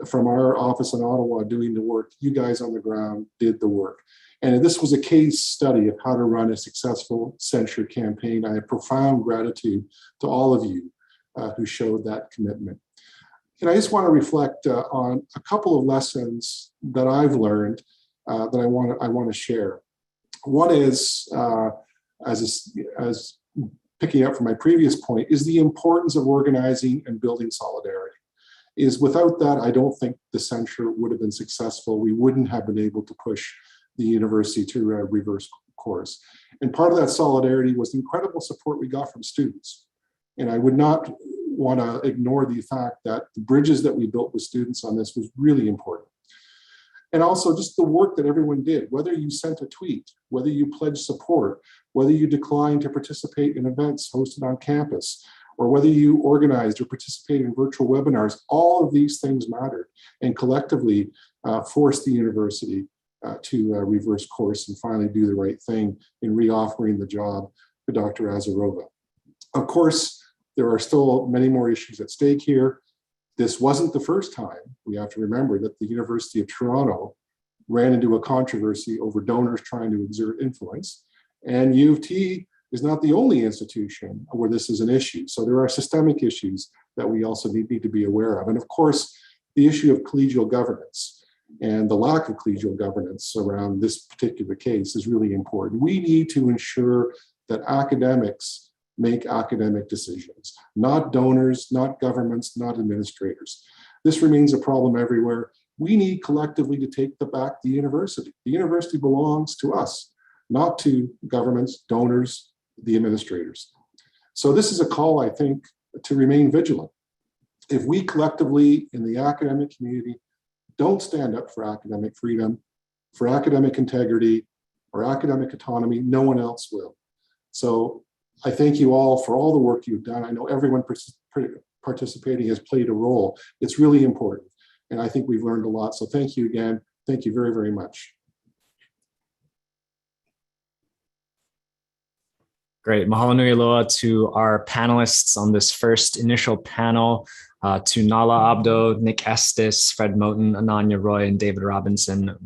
from our office in Ottawa doing the work. You guys on the ground did the work. And this was a case study of how to run a successful censure campaign. I have profound gratitude to all of you who showed that commitment. And I just want to reflect on a couple of lessons that I've learned that I want to share. One is, as picking up from my previous point, is the importance of organizing and building solidarity. Is without that, I don't think the censure would have been successful. We wouldn't have been able to push the university to reverse course. And part of that solidarity was the incredible support we got from students. And I would not want to ignore the fact that the bridges that we built with students on this was really important. And also just the work that everyone did, whether you sent a tweet, whether you pledged support, whether you declined to participate in events hosted on campus, or whether you organized or participated in virtual webinars, all of these things mattered and collectively forced the university to reverse course and finally do the right thing in reoffering the job to Dr. Azarova. Of course, there are still many more issues at stake here. This wasn't the first time. We have to remember that the University of Toronto ran into a controversy over donors trying to exert influence. And U of T is not the only institution where this is an issue. So there are systemic issues that we also need to be aware of. And of course, the issue of collegial governance and the lack of collegial governance around this particular case is really important. We need to ensure that academics make academic decisions, not donors, not governments, not administrators. This remains a problem everywhere. We need collectively to take back the university. The university belongs to us, not to governments, donors, the administrators. So this is a call, I think, to remain vigilant. If we collectively in the academic community don't stand up for academic freedom, for academic integrity, or academic autonomy, no one else will. So I thank you all for all the work you've done. I know everyone participating has played a role. It's really important. And I think we've learned a lot. So thank you again. Thank you very, very much. Great. Mahalo nui loa to our panelists on this first initial panel, to Nahla Abdo, Nick Estes, Fred Moten, Ananya Roy, and David Robinson.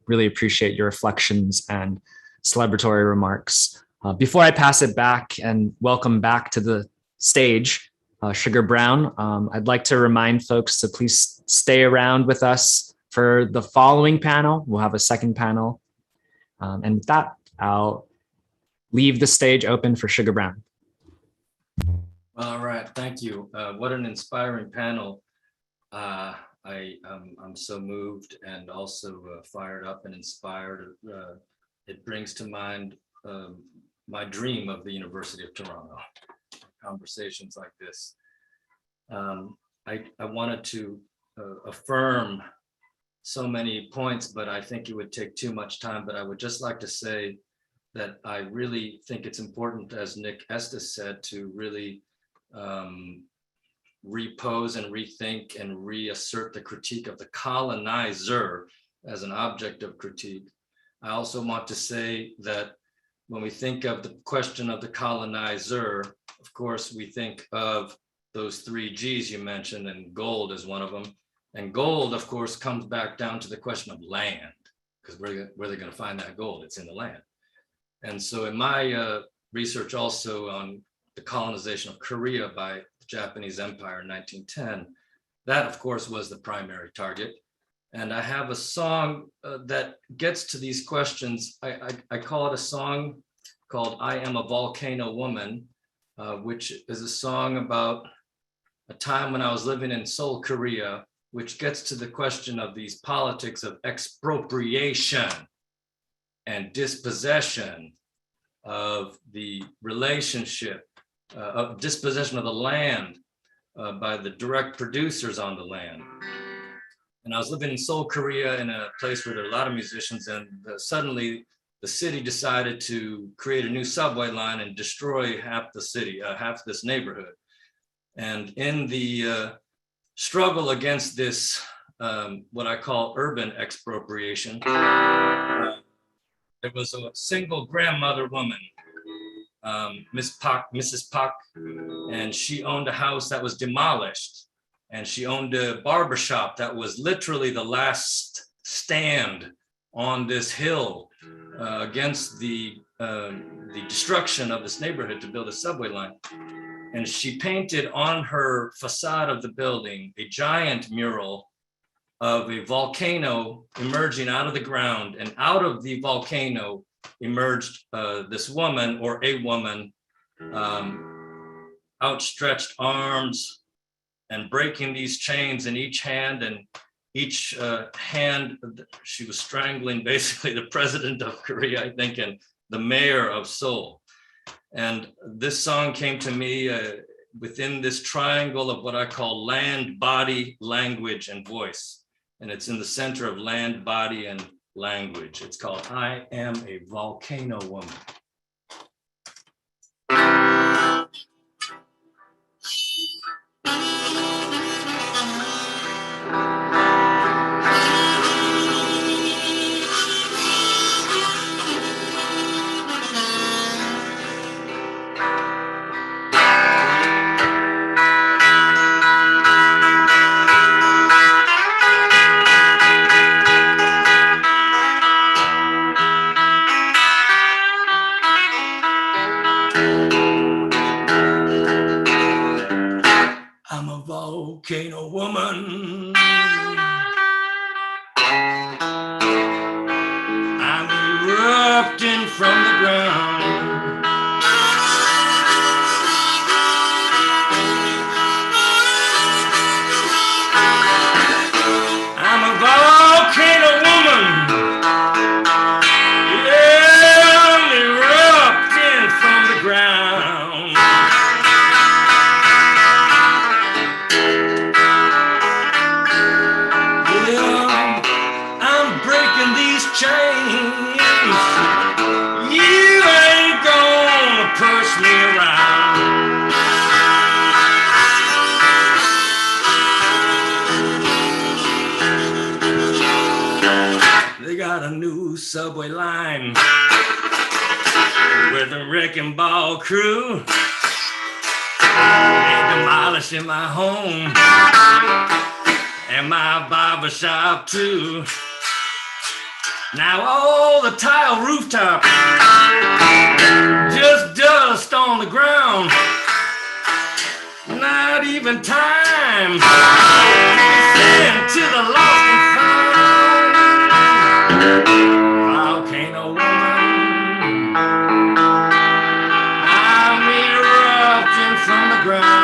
Really appreciate your reflections and celebratory remarks. Before I pass it back and welcome back to the stage, Sugar Brown, I'd like to remind folks to please stay around with us for the following panel. We'll have a second panel. And with that, I'll leave the stage open for Sugar Brown. All right, thank you. What an inspiring panel. I'm so moved and also fired up and inspired. It brings to mind my dream of the University of Toronto, conversations like this. I wanted to affirm so many points, but I think it would take too much time. But I would just like to say that I really think it's important, as Nick Estes said, to really repose and rethink and reassert the critique of the colonizer as an object of critique, I also want to say that when we think of the question of the colonizer, of course, we think of those 3 G's you mentioned, and gold is one of them. And gold, of course, comes back down to the question of land, because where are they going to find that gold? It's in the land. And so in my research also on the colonization of Korea by the Japanese Empire in 1910, that, of course, was the primary target. And I have a song that gets to these questions. I call it a song called I Am a Volcano Woman, which is a song about a time when I was living in Seoul, Korea, which gets to the question of these politics of expropriation and dispossession of the relationship, of dispossession of the land by the direct producers on the land. And I was living in Seoul, Korea, in a place where there are a lot of musicians, and suddenly the city decided to create a new subway line and destroy half the city, half this neighborhood. And in the struggle against this, what I call urban expropriation, there was a single grandmother woman, Mrs. Pak, and she owned a house that was demolished. And she owned a barbershop that was literally the last stand on this hill against the destruction of this neighborhood to build a subway line. And she painted on her facade of the building a giant mural of a volcano emerging out of the ground. And out of the volcano emerged this woman, or a woman, outstretched arms, and breaking these chains in each hand, and each hand, she was strangling basically the president of Korea, I think, and the mayor of Seoul. And this song came to me within this triangle of what I call land, body, language, and voice. And it's in the center of land, body, and language. It's called I Am a Volcano Woman. I'm a volcano woman. I'm erupting from the ground. I'm a volcano woman. Yeah, I'm erupting from the ground. Chains, you ain't gonna push me around. They got a new subway line with a wrecking ball crew. They demolishing my home and my barber shop too. Now all the tile rooftop, just dust on the ground. Not even time to send to the lost and found. Volcano woman, I'm erupting from the ground.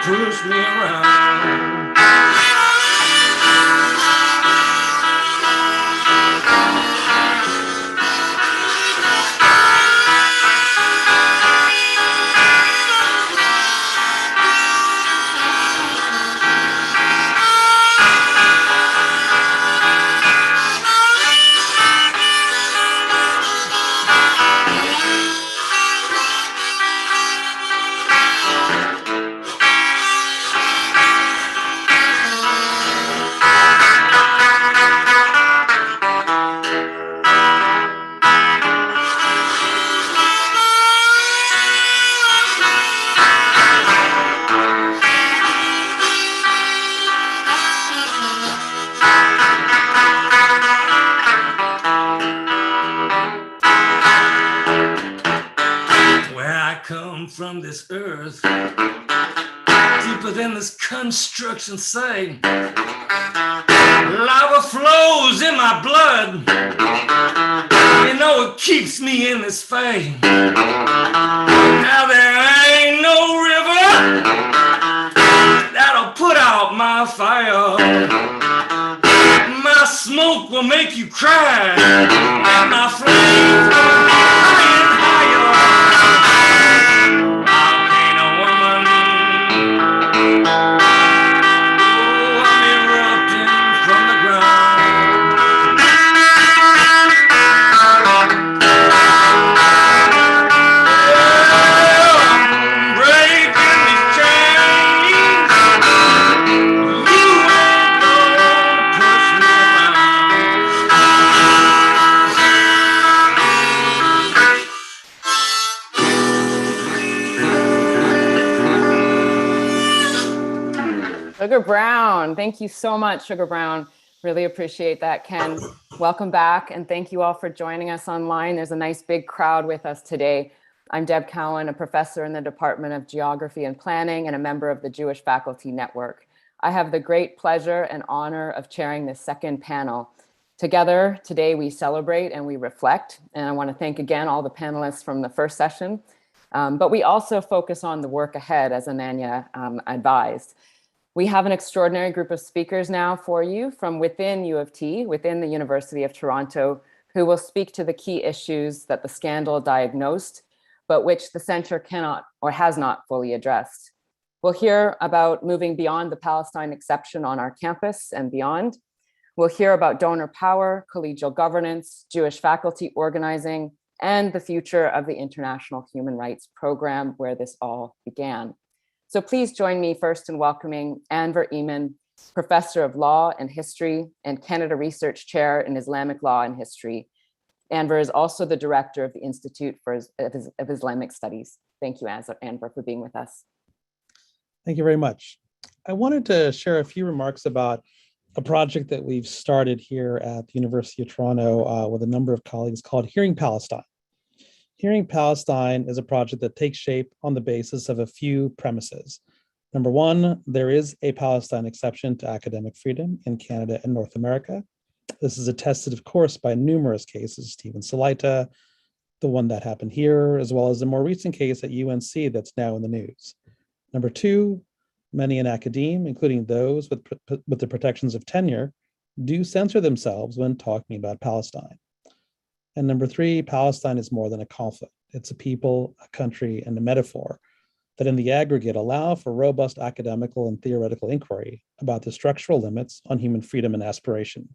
Push me around. I come from this earth, deeper than this construction site. Lava flows in my blood. You know it keeps me in this fight. Now there ain't no river that'll put out my fire. My smoke will make you cry, and my flames will be higher and higher. I'll paint a woman. Oh, I'm erupting from the ground. I'm breaking these chains. You ain't gonna push me Sugar Brown, thank you so much, Sugar Brown. Really appreciate that, Ken. Welcome back, and thank you all for joining us online. There's a nice big crowd with us today. I'm Deb Cowan, a professor in the Department of Geography and Planning and a member of the Jewish Faculty Network. I have the great pleasure and honor of chairing this second panel. Together, today we celebrate and we reflect, and I want to thank again all the panelists from the first session, but we also focus on the work ahead, as Ananya advised. We have an extraordinary group of speakers now for you from within U of T, within the University of Toronto, who will speak to the key issues that the scandal diagnosed, but which the censure cannot or has not fully addressed. We'll hear about moving beyond the Palestine exception on our campus and beyond. We'll hear about donor power, collegial governance, Jewish faculty organizing, and the future of the International Human Rights Program, where this all began. So please join me first in welcoming Anver Eamon, Professor of Law and History and Canada Research Chair in Islamic Law and History. Anver is also the Director of the Institute of Islamic Studies. Thank you, Anver, for being with us. Thank you very much. I wanted to share a few remarks about a project that we've started here at the University of Toronto with a number of colleagues called Hearing Palestine. Hearing Palestine is a project that takes shape on the basis of a few premises. Number one, there is a Palestine exception to academic freedom in Canada and North America. This is attested, of course, by numerous cases, Stephen Salaita, the one that happened here, as well as a more recent case at UNC that's now in the news. Number two, many in academia, including those with the protections of tenure, do censor themselves when talking about Palestine. And number three, Palestine is more than a conflict. It's a people, a country, and a metaphor that in the aggregate allow for robust academical and theoretical inquiry about the structural limits on human freedom and aspiration,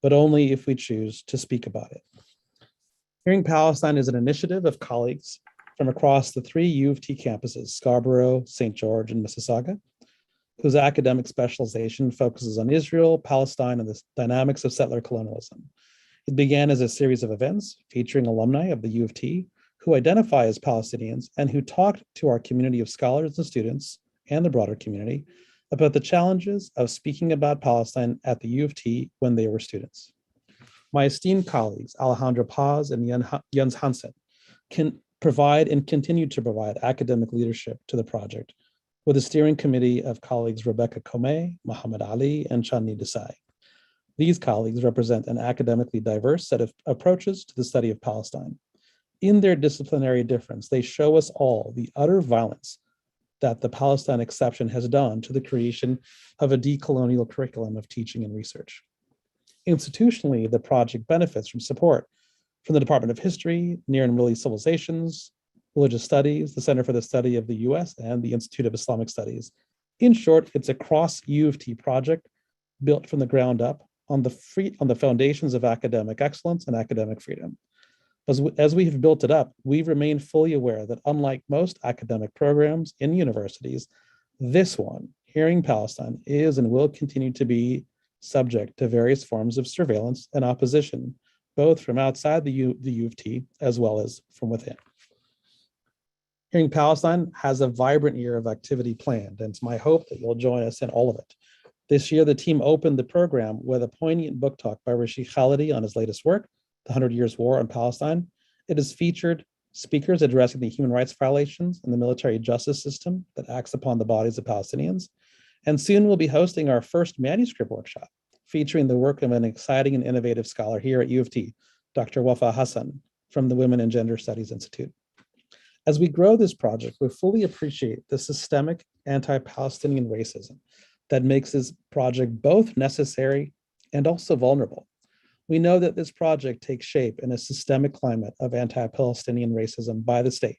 but only if we choose to speak about it. Hearing Palestine is an initiative of colleagues from across the 3 U of T campuses, Scarborough, St. George, and Mississauga, whose academic specialization focuses on Israel, Palestine, and the dynamics of settler colonialism. It began as a series of events featuring alumni of the U of T who identify as Palestinians and who talked to our community of scholars and students and the broader community about the challenges of speaking about Palestine at the U of T when they were students. My esteemed colleagues, Alejandro Paz and Jens Hansen, can provide and continue to provide academic leadership to the project with a steering committee of colleagues Rebecca Comey, Muhammad Ali, and Chandni Desai. These colleagues represent an academically diverse set of approaches to the study of Palestine. In their disciplinary difference, they show us all the utter violence that the Palestine exception has done to the creation of a decolonial curriculum of teaching and research. Institutionally, the project benefits from support from the Department of History, Near and Middle East Civilizations, Religious Studies, the Center for the Study of the US, and the Institute of Islamic Studies. In short, it's a cross U of T project built from the ground up on the foundations of academic excellence and academic freedom. As we have built it up, we remain fully aware that unlike most academic programs in universities, this one, Hearing Palestine, is and will continue to be subject to various forms of surveillance and opposition, both from outside the U of T as well as from within. Hearing Palestine has a vibrant year of activity planned, and it's my hope that you'll join us in all of it. This year, the team opened the program with a poignant book talk by Rashid Khalidi on his latest work, The 100 Years' War on Palestine. It is featured speakers addressing the human rights violations in the military justice system that acts upon the bodies of Palestinians. And soon we'll be hosting our first manuscript workshop, featuring the work of an exciting and innovative scholar here at U of T, Dr. Wafa Hassan from the Women and Gender Studies Institute. As we grow this project, we fully appreciate the systemic anti-Palestinian racism that makes this project both necessary and also vulnerable. We know that this project takes shape in a systemic climate of anti-Palestinian racism by the state.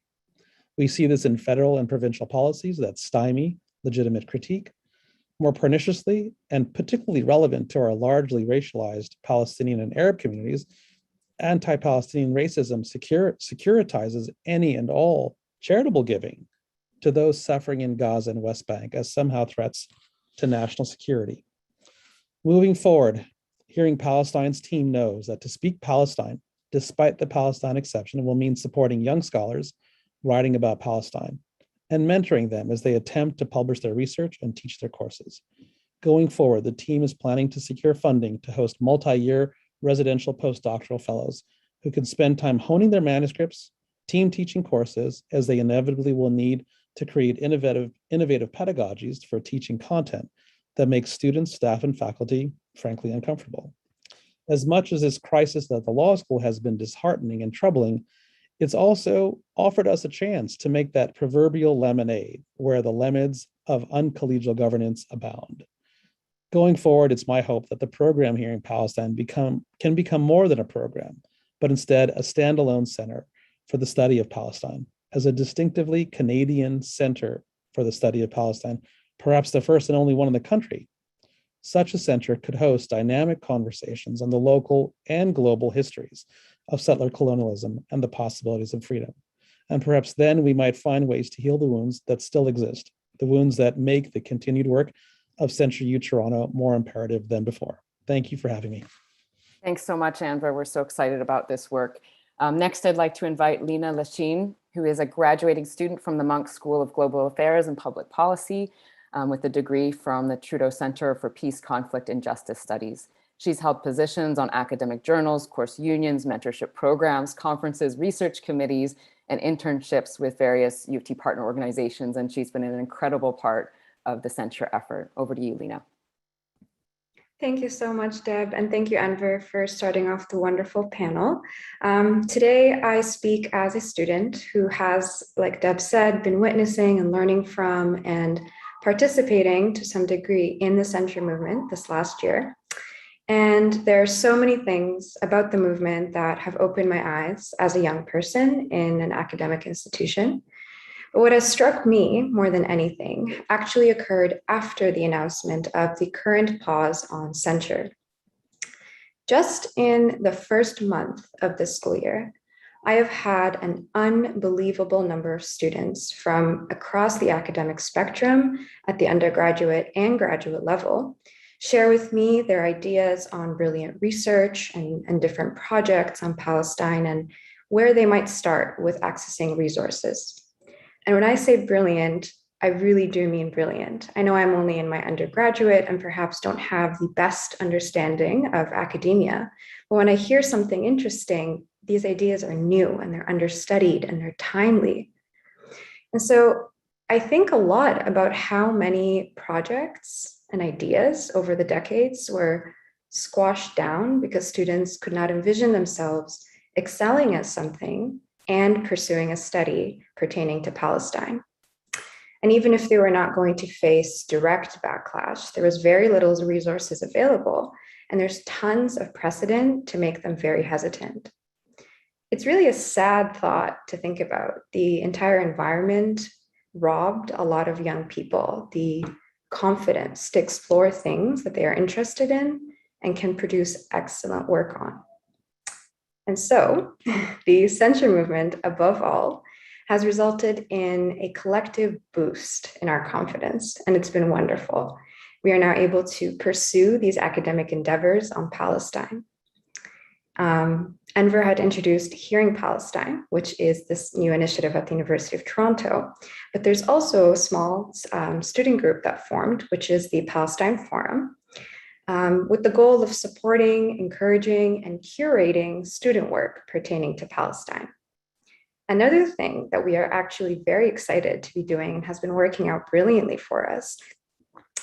We see this in federal and provincial policies that stymie legitimate critique. More perniciously, and particularly relevant to our largely racialized Palestinian and Arab communities, anti-Palestinian racism securitizes any and all charitable giving to those suffering in Gaza and West Bank as somehow threats to national security. Moving forward, Hearing Palestine's team knows that to speak Palestine, despite the Palestine exception, will mean supporting young scholars writing about Palestine and mentoring them as they attempt to publish their research and teach their courses. Going forward, the team is planning to secure funding to host multi-year residential postdoctoral fellows who can spend time honing their manuscripts, team teaching courses, as they inevitably will need to create innovative pedagogies for teaching content that makes students, staff, and faculty, frankly, uncomfortable. As much as this crisis at the law school has been disheartening and troubling, it's also offered us a chance to make that proverbial lemonade where the lemons of uncollegial governance abound. Going forward, it's my hope that the program here in Palestine can become more than a program, but instead a standalone center for the study of Palestine as a distinctively Canadian center for the study of Palestine, perhaps the first and only one in the country. Such a center could host dynamic conversations on the local and global histories of settler colonialism and the possibilities of freedom. And perhaps then we might find ways to heal the wounds that still exist, the wounds that make the continued work of Censure U Toronto more imperative than before. Thank you for having me. Thanks so much, Anver. We're so excited about this work. Next, I'd like to invite Lena Lachine, who is a graduating student from the Munk School of Global Affairs and Public Policy with a degree from the Trudeau Center for Peace, Conflict, and Justice Studies. She's held positions on academic journals, course unions, mentorship programs, conferences, research committees, and internships with various U of T partner organizations, and she's been an incredible part of the Censure effort. Over to you, Lena. Thank you so much, Deb, and thank you, Anver, for starting off the wonderful panel. Today, I speak as a student who has, like Deb said, been witnessing and learning from and participating to some degree in the Censure movement this last year. And there are so many things about the movement that have opened my eyes as a young person in an academic institution. But what has struck me more than anything actually occurred after the announcement of the current pause on censure. Just in the first month of this school year, I have had an unbelievable number of students from across the academic spectrum at the undergraduate and graduate level share with me their ideas on brilliant research and different projects on Palestine and where they might start with accessing resources. And when I say brilliant, I really do mean brilliant. I know I'm only in my undergraduate and perhaps don't have the best understanding of academia, but when I hear something interesting, these ideas are new and they're understudied and they're timely. And so I think a lot about how many projects and ideas over the decades were squashed down because students could not envision themselves excelling at something and pursuing a study pertaining to Palestine. And even if they were not going to face direct backlash, there was very little resources available, and there's tons of precedent to make them very hesitant. It's really a sad thought to think about. The entire environment robbed a lot of young people the confidence to explore things that they are interested in and can produce excellent work on. And so the censure movement, above all, has resulted in a collective boost in our confidence, and it's been wonderful. We are now able to pursue these academic endeavors on Palestine. Enver had introduced Hearing Palestine, which is this new initiative at the University of Toronto, but there's also a small student group that formed, which is the Palestine Forum, with the goal of supporting, encouraging, and curating student work pertaining to Palestine. Another thing that we are actually very excited to be doing and has been working out brilliantly for us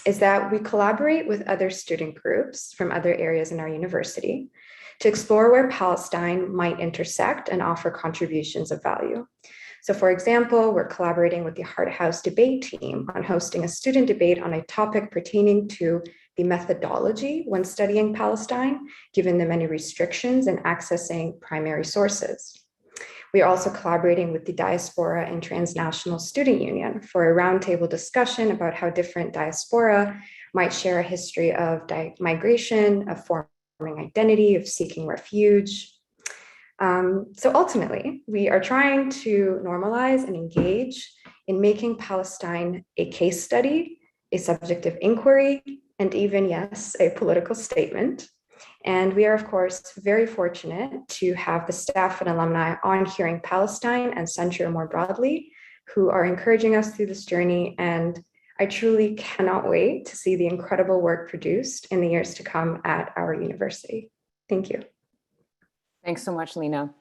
is that we collaborate with other student groups from other areas in our university to explore where Palestine might intersect and offer contributions of value. So for example, we're collaborating with the Hart House debate team on hosting a student debate on a topic pertaining to the methodology when studying Palestine, given the many restrictions in accessing primary sources. We are also collaborating with the Diaspora and Transnational Student Union for a roundtable discussion about how different diaspora might share a history of migration, of forming identity, of seeking refuge. So ultimately, we are trying to normalize and engage in making Palestine a case study, a subject of inquiry, and even, yes, a political statement. And we are, of course, very fortunate to have the staff and alumni on Hearing Palestine and Censure more broadly, who are encouraging us through this journey. And I truly cannot wait to see the incredible work produced in the years to come at our university. Thank you. Thanks so much, Lena.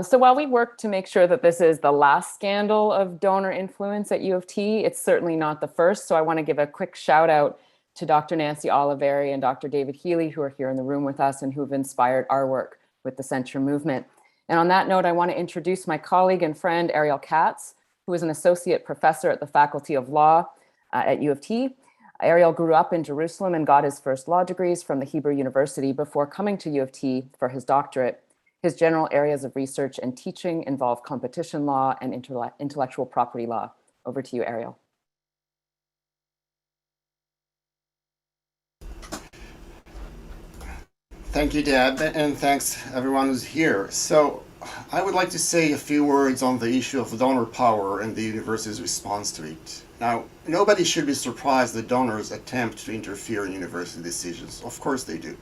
So while we work to make sure that this is the last scandal of donor influence at U of T, it's certainly not the first. So I want to give a quick shout out to Dr. Nancy Oliveri and Dr. David Healy, who are here in the room with us and who've inspired our work with the Censure movement. And on that note, I want to introduce my colleague and friend, Ariel Katz, who is an associate professor at the Faculty of Law at U of T. Ariel grew up in Jerusalem and got his first law degrees from the Hebrew University before coming to U of T for his doctorate. His general areas of research and teaching involve competition law and intellectual property law. Over to you, Ariel. Thank you, Deb, and thanks everyone who's here. So I would like to say a few words on the issue of donor power and the university's response to it. Now, nobody should be surprised that donors attempt to interfere in university decisions. Of course they do.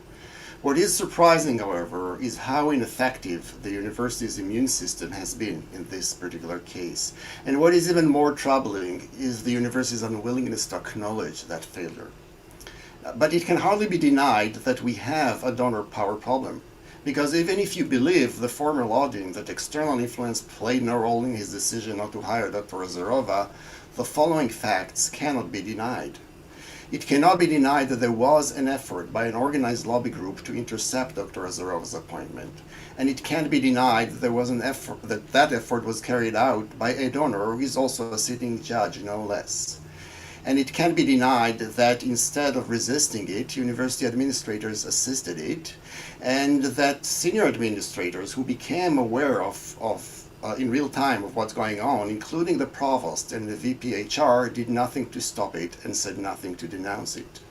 What is surprising, however, is how ineffective the university's immune system has been in this particular case. And what is even more troubling is the university's unwillingness to acknowledge that failure. But it can hardly be denied that we have a donor power problem, because even if you believe the former law dean that external influence played no role in his decision not to hire Dr. Azarova, the following facts cannot be denied. It cannot be denied that there was an effort by an organized lobby group to intercept Dr. Azarova's appointment, and it can't be denied that there was an effort that effort was carried out by a donor who is also a sitting judge, no less. And it can't be denied that instead of resisting it, university administrators assisted it, and that senior administrators who became aware in real time of what's going on, including the provost and the VPHR, did nothing to stop it and said nothing to denounce it.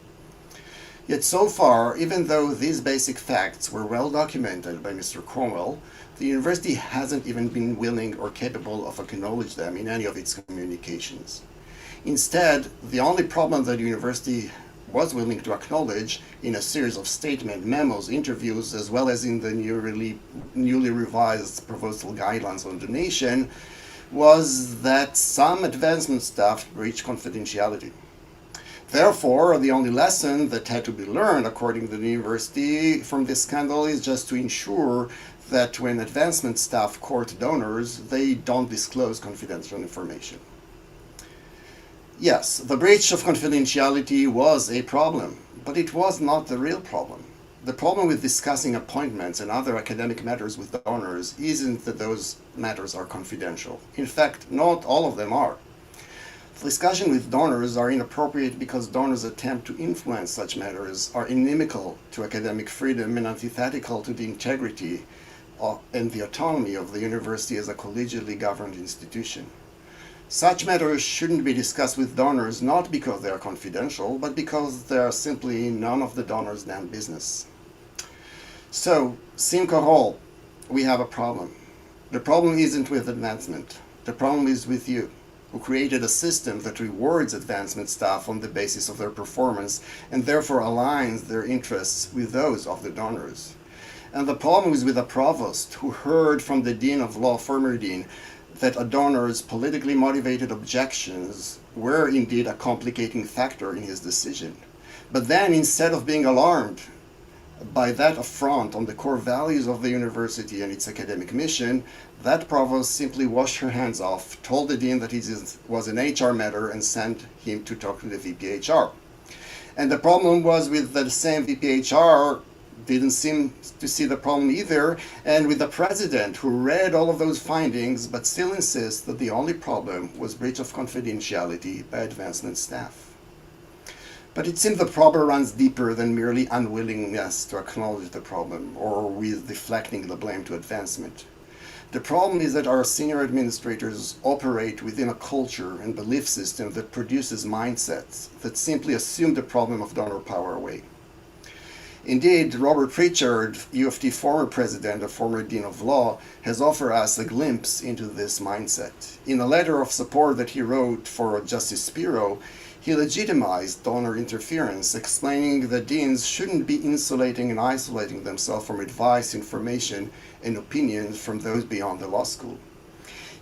Yet so far, even though these basic facts were well documented by Mr. Cromwell, the university hasn't even been willing or capable of acknowledging them in any of its communications. Instead, the only problem that the university was willing to acknowledge in a series of statement memos, interviews, as well as in the newly revised proposal guidelines on donation, was that some advancement staff breached confidentiality. Therefore, the only lesson that had to be learned, according to the university, from this scandal is just to ensure that when advancement staff court donors, they don't disclose confidential information. Yes, the breach of confidentiality was a problem, but it was not the real problem. The problem with discussing appointments and other academic matters with donors isn't that those matters are confidential. In fact, not all of them are. Discussion with donors are inappropriate because donors' attempt to influence such matters are inimical to academic freedom and antithetical to the integrity and the autonomy of the university as a collegially governed institution. Such matters shouldn't be discussed with donors not because they are confidential, but because they are simply none of the donors' damn business. So, Simcha Hall, we have a problem. The problem isn't with advancement. The problem is with you, who created a system that rewards advancement staff on the basis of their performance and therefore aligns their interests with those of the donors. And the problem is with a provost who heard from the dean of law, former dean, that a donor's politically motivated objections were indeed a complicating factor in his decision. But then, instead of being alarmed by that affront on the core values of the university and its academic mission, that provost simply washed her hands off, told the dean that it was an HR matter, and sent him to talk to the VPHR. And the problem was with the same VPHR didn't seem to see the problem either, and with the president who read all of those findings but still insists that the only problem was breach of confidentiality by advancement staff. But it seems the problem runs deeper than merely unwillingness to acknowledge the problem or with deflecting the blame to advancement. The problem is that our senior administrators operate within a culture and belief system that produces mindsets that simply assume the problem of donor power away. Indeed, Robert Pritchard, UofT former president and former dean of law, has offered us a glimpse into this mindset. In a letter of support that he wrote for Justice Spiro, he legitimized donor interference, explaining that deans shouldn't be insulating and isolating themselves from advice, information, and opinions from those beyond the law school.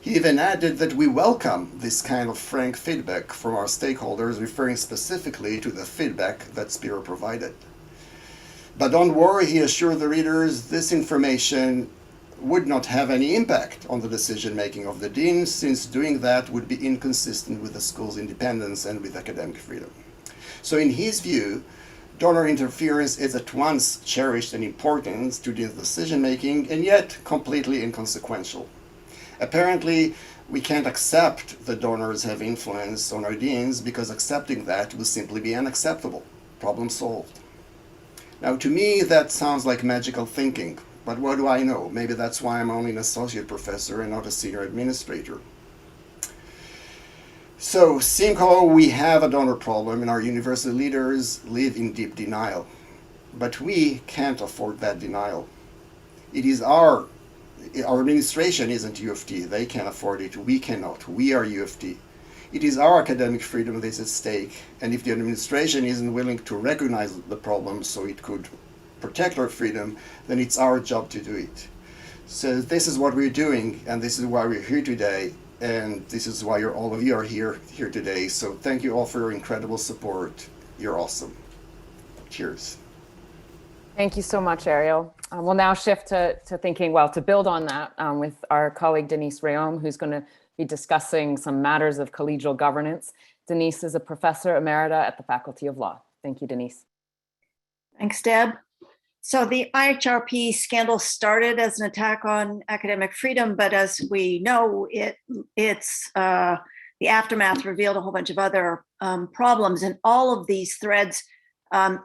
He even added that we welcome this kind of frank feedback from our stakeholders, referring specifically to the feedback that Spiro provided. But don't worry, he assured the readers, this information would not have any impact on the decision-making of the dean, since doing that would be inconsistent with the school's independence and with academic freedom. So in his view, donor interference is at once cherished and important to dean's decision-making, and yet completely inconsequential. Apparently, we can't accept that donors have influence on our deans because accepting that will simply be unacceptable. Problem solved. Now, to me, that sounds like magical thinking. But what do I know? Maybe that's why I'm only an associate professor and not a senior administrator. So, Simco, we have a donor problem and our university leaders live in deep denial. But we can't afford that denial. It is our administration isn't UofT. They can't afford it. We cannot. We are UofT. It is our academic freedom that is at stake. And if the administration isn't willing to recognize the problem so it could protect our freedom, then it's our job to do it. So this is what we're doing, and this is why we're here today, and this is why all of you are here today. So thank you all for your incredible support. You're awesome. Cheers. Thank you so much, Ariel. We'll now shift to thinking, well, to build on that with our colleague Denise Rayom, who's going to be discussing some matters of collegial governance. Denise is a professor emerita at the Faculty of Law. Thank you, Denise. Thanks, Deb. So the IHRP scandal started as an attack on academic freedom, but as we know, the aftermath revealed a whole bunch of other problems, and all of these threads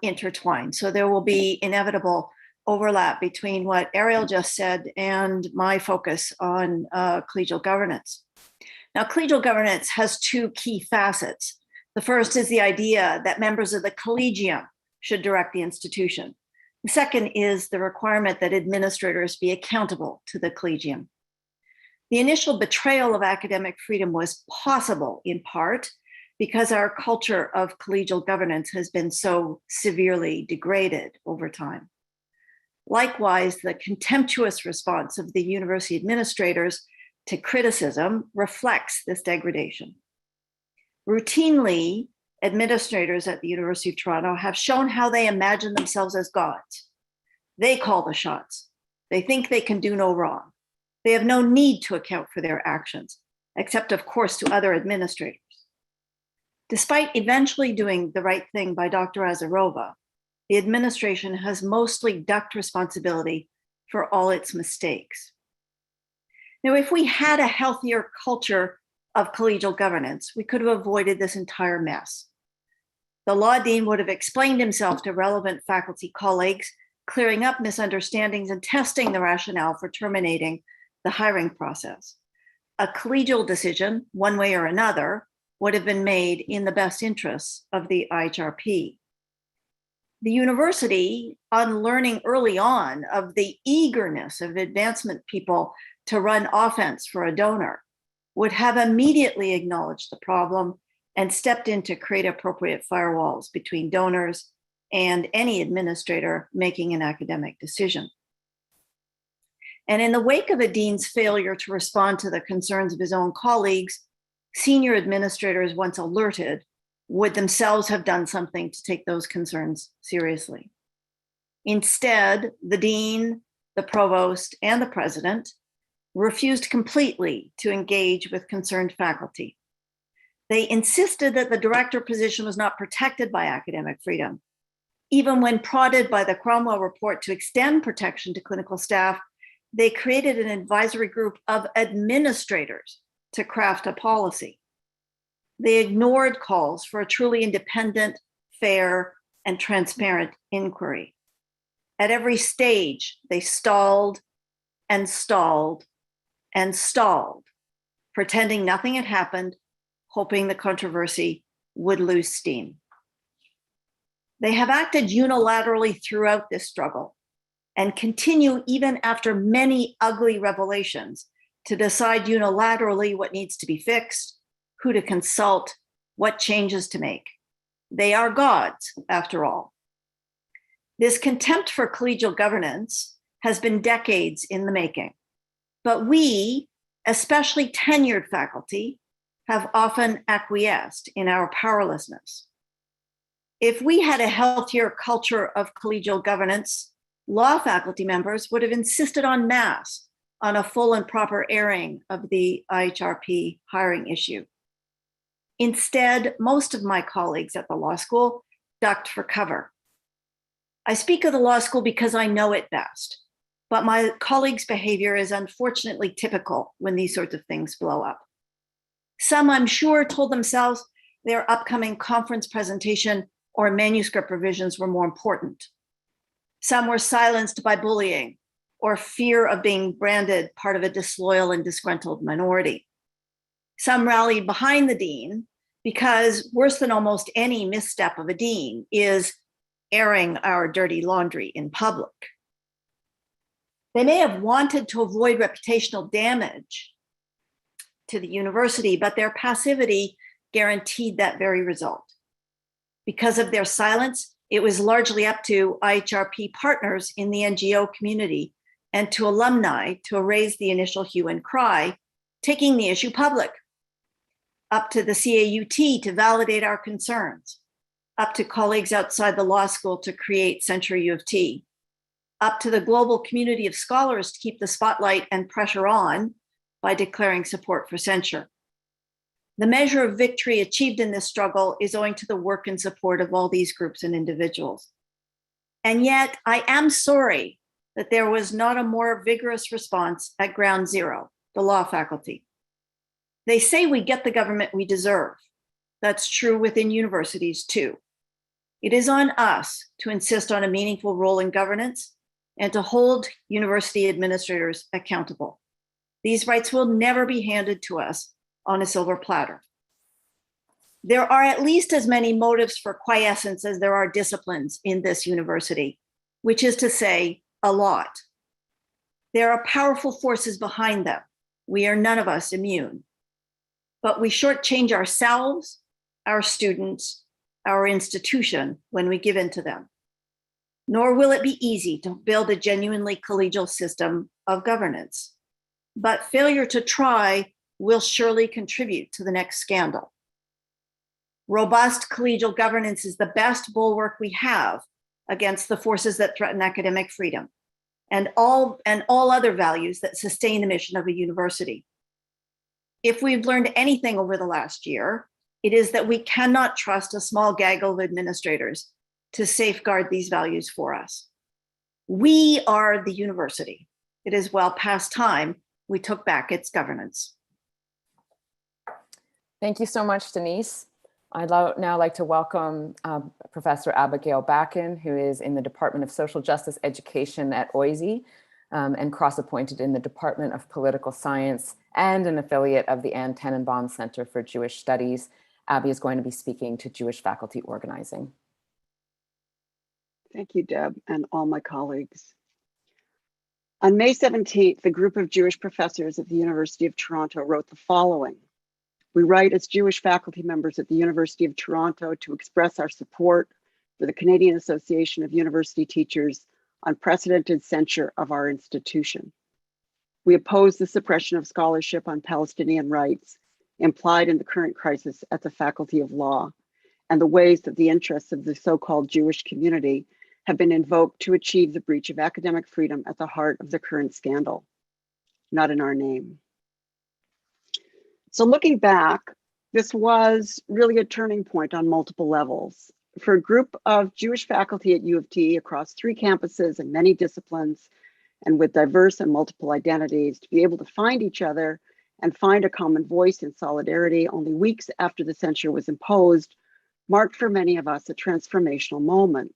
intertwine. So there will be inevitable overlap between what Ariel just said and my focus on collegial governance. Now, collegial governance has two key facets. The first is the idea that members of the collegium should direct the institution. The second is the requirement that administrators be accountable to the collegium. The initial betrayal of academic freedom was possible in part because our culture of collegial governance has been so severely degraded over time. Likewise, the contemptuous response of the university administrators to criticism reflects this degradation. Routinely, administrators at the University of Toronto have shown how they imagine themselves as gods. They call the shots. They think they can do no wrong. They have no need to account for their actions, except, of course, to other administrators. Despite eventually doing the right thing by Dr. Azarova, the administration has mostly ducked responsibility for all its mistakes. Now, if we had a healthier culture of collegial governance, we could have avoided this entire mess. The law dean would have explained himself to relevant faculty colleagues, clearing up misunderstandings and testing the rationale for terminating the hiring process. A collegial decision, one way or another, would have been made in the best interests of the IHRP. The university, on learning early on of the eagerness of advancement people to run offense for a donor, would have immediately acknowledged the problem and stepped in to create appropriate firewalls between donors and any administrator making an academic decision. And in the wake of a dean's failure to respond to the concerns of his own colleagues, senior administrators, once alerted, would themselves have done something to take those concerns seriously. Instead, the dean, the provost, and the president refused completely to engage with concerned faculty. They insisted that the director position was not protected by academic freedom. Even when prodded by the Cromwell report to extend protection to clinical staff, they created an advisory group of administrators to craft a policy. They ignored calls for a truly independent, fair, and transparent inquiry. At every stage, they stalled and stalled and stalled, pretending nothing had happened, hoping the controversy would lose steam. They have acted unilaterally throughout this struggle and continue even after many ugly revelations to decide unilaterally what needs to be fixed, who to consult, what changes to make. They are gods, after all. This contempt for collegial governance has been decades in the making, but we, especially tenured faculty, have often acquiesced in our powerlessness. If we had a healthier culture of collegial governance, law faculty members would have insisted en masse on a full and proper airing of the IHRP hiring issue. Instead, most of my colleagues at the law school ducked for cover. I speak of the law school because I know it best, but my colleagues' behavior is unfortunately typical when these sorts of things blow up. Some, I'm sure, told themselves their upcoming conference presentation or manuscript revisions were more important. Some were silenced by bullying or fear of being branded part of a disloyal and disgruntled minority. Some rallied behind the dean because worse than almost any misstep of a dean is airing our dirty laundry in public. They may have wanted to avoid reputational damage to the university, but their passivity guaranteed that very result. Because of their silence, it was largely up to IHRP partners in the NGO community and to alumni to raise the initial hue and cry, taking the issue public. Up to the CAUT to validate our concerns, up to colleagues outside the law school to create Censure UofT, up to the global community of scholars to keep the spotlight and pressure on by declaring support for censure. The measure of victory achieved in this struggle is owing to the work and support of all these groups and individuals. And yet, I am sorry that there was not a more vigorous response at ground zero, the law faculty. They say we get the government we deserve. That's true within universities too. It is on us to insist on a meaningful role in governance and to hold university administrators accountable. These rights will never be handed to us on a silver platter. There are at least as many motives for quiescence as there are disciplines in this university, which is to say, a lot. There are powerful forces behind them. We are none of us immune. But we shortchange ourselves, our students, our institution when we give in to them. Nor will it be easy to build a genuinely collegial system of governance. But failure to try will surely contribute to the next scandal. Robust collegial governance is the best bulwark we have against the forces that threaten academic freedom and all other values that sustain the mission of a university. If we've learned anything over the last year, it is that we cannot trust a small gaggle of administrators to safeguard these values for us. We are the university. It is well past time we took back its governance. Thank you so much, Denise. I'd now like to welcome Professor Abigail Bakken, who is in the Department of Social Justice Education at OISE and cross-appointed in the Department of Political Science and an affiliate of the Ann Tannenbaum Center for Jewish Studies. Abby is going to be speaking to Jewish faculty organizing. Thank you, Deb, and all my colleagues. On May 17th, the group of Jewish professors at the University of Toronto wrote the following. We write as Jewish faculty members at the University of Toronto to express our support for the Canadian Association of University Teachers' unprecedented censure of our institution. We oppose the suppression of scholarship on Palestinian rights implied in the current crisis at the Faculty of Law and the ways that the interests of the so-called Jewish community have been invoked to achieve the breach of academic freedom at the heart of the current scandal, not in our name. So looking back, this was really a turning point on multiple levels. For a group of Jewish faculty at U of T across 3 campuses and many disciplines, and with diverse and multiple identities, to be able to find each other and find a common voice in solidarity only weeks after the censure was imposed marked for many of us a transformational moment.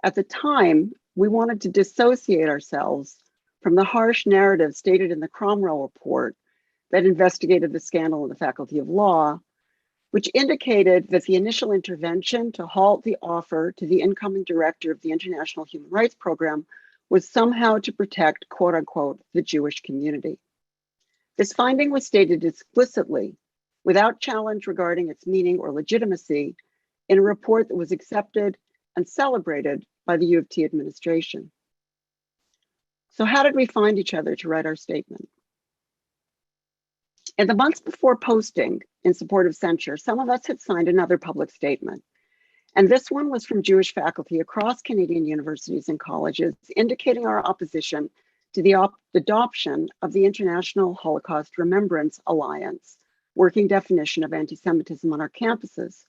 At the time, we wanted to dissociate ourselves from the harsh narrative stated in the Cromwell report that investigated the scandal in the Faculty of Law, which indicated that the initial intervention to halt the offer to the incoming director of the International Human Rights Program was somehow to protect, quote unquote, the Jewish community. This finding was stated explicitly, without challenge regarding its meaning or legitimacy, in a report that was accepted and celebrated by the U of T administration. So how did we find each other to write our statement? In the months before posting in support of censure, some of us had signed another public statement. And this one was from Jewish faculty across Canadian universities and colleges, indicating our opposition to the adoption of the International Holocaust Remembrance Alliance working definition of anti-Semitism on our campuses,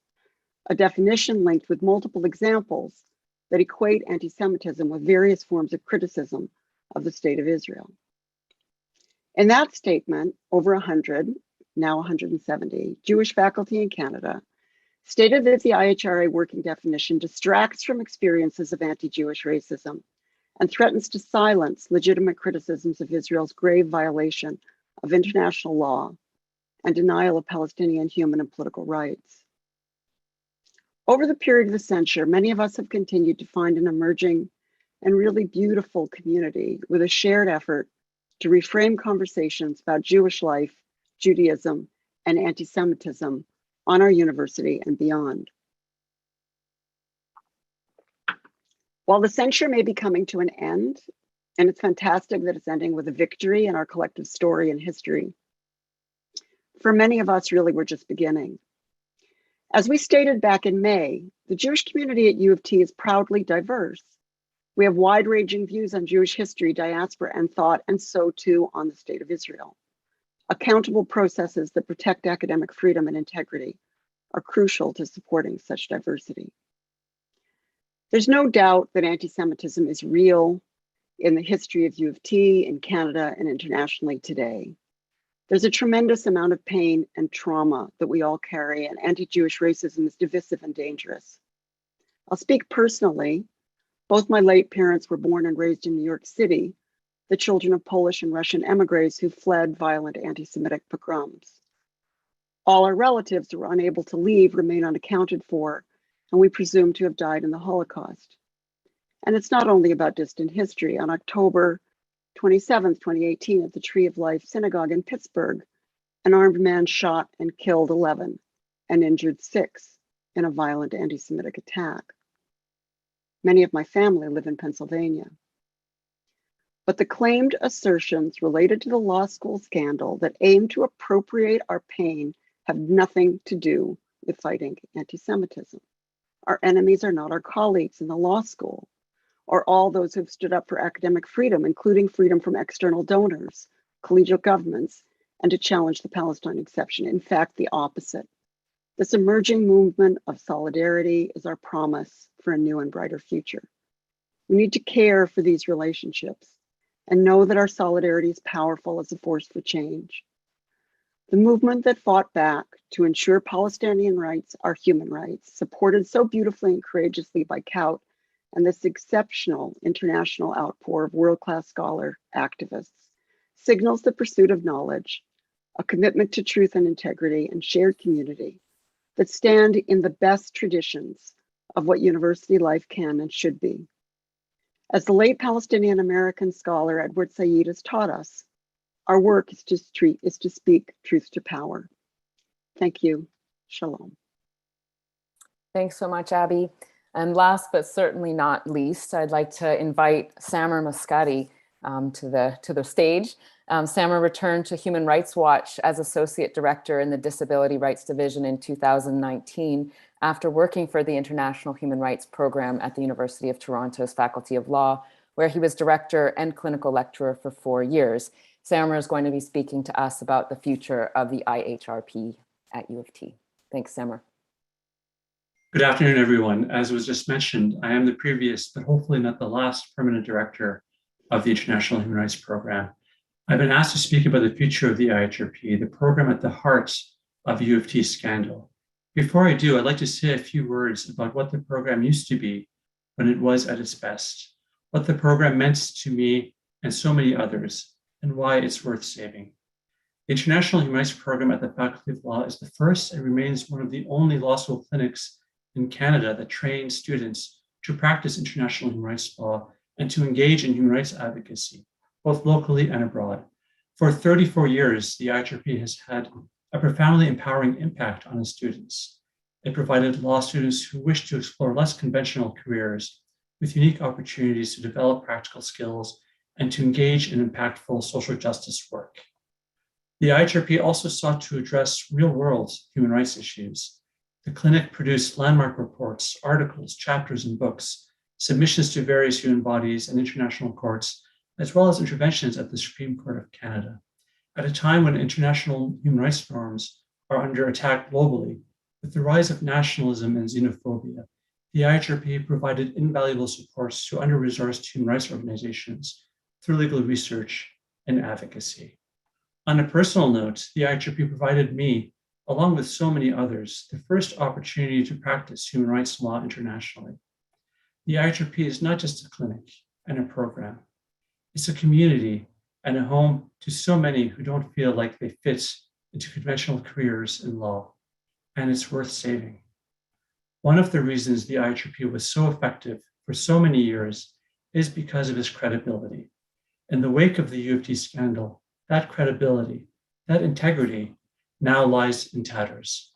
a definition linked with multiple examples that equate anti-Semitism with various forms of criticism of the State of Israel. In that statement, over 100, now 170, Jewish faculty in Canada stated that the IHRA working definition distracts from experiences of anti-Jewish racism and threatens to silence legitimate criticisms of Israel's grave violation of international law and denial of Palestinian human and political rights. Over the period of the censure, many of us have continued to find an emerging and really beautiful community with a shared effort to reframe conversations about Jewish life, Judaism, and anti-Semitism on our university and beyond. While the censure may be coming to an end, and it's fantastic that it's ending with a victory in our collective story and history, for many of us, really, we're just beginning. As we stated back in May, the Jewish community at U of T is proudly diverse. We have wide-ranging views on Jewish history, diaspora, and thought, and so too on the State of Israel. Accountable processes that protect academic freedom and integrity are crucial to supporting such diversity. There's no doubt that anti-Semitism is real in the history of U of T, in Canada, and internationally today. There's a tremendous amount of pain and trauma that we all carry, and anti-Jewish racism is divisive and dangerous. I'll speak personally. Both my late parents were born and raised in New York City, the children of Polish and Russian emigres who fled violent anti-Semitic pogroms. All our relatives who were unable to leave remain unaccounted for, and we presume to have died in the Holocaust. And it's not only about distant history. On October 27th, 2018, at the Tree of Life Synagogue in Pittsburgh, an armed man shot and killed 11 and injured 6 in a violent anti-Semitic attack. Many of my family live in Pennsylvania. But the claimed assertions related to the law school scandal that aim to appropriate our pain have nothing to do with fighting anti-Semitism. Our enemies are not our colleagues in the law school, or all those who've stood up for academic freedom, including freedom from external donors, collegial governments, and to challenge the Palestine exception. In fact, the opposite. This emerging movement of solidarity is our promise for a new and brighter future. We need to care for these relationships and know that our solidarity is powerful as a force for change. The movement that fought back to ensure Palestinian rights are human rights, supported so beautifully and courageously by COUT and this exceptional international outpour of world-class scholar activists, signals the pursuit of knowledge, a commitment to truth and integrity and shared community that stand in the best traditions of what university life can and should be. As the late Palestinian American scholar Edward Said has taught us, our work is to speak truth to power. Thank you. Shalom. Thanks so much, Abby. And last but certainly not least, I'd like to invite Samer Muscati to the stage. Samra returned to Human Rights Watch as Associate Director in the Disability Rights Division in 2019 after working for the International Human Rights Program at the University of Toronto's Faculty of Law, where he was Director and Clinical Lecturer for 4 years. Samra is going to be speaking to us about the future of the IHRP at U of T. Thanks, Samra. Good afternoon, everyone. As was just mentioned, I am the previous, but hopefully not the last, permanent director of the International Human Rights Program. I've been asked to speak about the future of the IHRP, the program at the heart of U of T scandal. Before I do, I'd like to say a few words about what the program used to be when it was at its best, what the program meant to me and so many others, and why it's worth saving. The International Human Rights Program at the Faculty of Law is the first and remains one of the only law school clinics in Canada that trains students to practice international human rights law and to engage in human rights advocacy, both locally and abroad. For 34 years, the IHRP has had a profoundly empowering impact on its students. It provided law students who wish to explore less conventional careers with unique opportunities to develop practical skills and to engage in impactful social justice work. The IHRP also sought to address real-world human rights issues. The clinic produced landmark reports, articles, chapters, and books, submissions to various human bodies and international courts, as well as interventions at the Supreme Court of Canada. At a time when international human rights norms are under attack globally, with the rise of nationalism and xenophobia, the IHRP provided invaluable supports to under-resourced human rights organizations through legal research and advocacy. On a personal note, the IHRP provided me, along with so many others, the first opportunity to practice human rights law internationally. The IHRP is not just a clinic and a program. It's a community and a home to so many who don't feel like they fit into conventional careers in law, and it's worth saving. One of the reasons the IHRP was so effective for so many years is because of its credibility. In the wake of the U of T scandal, that credibility, that integrity, now lies in tatters.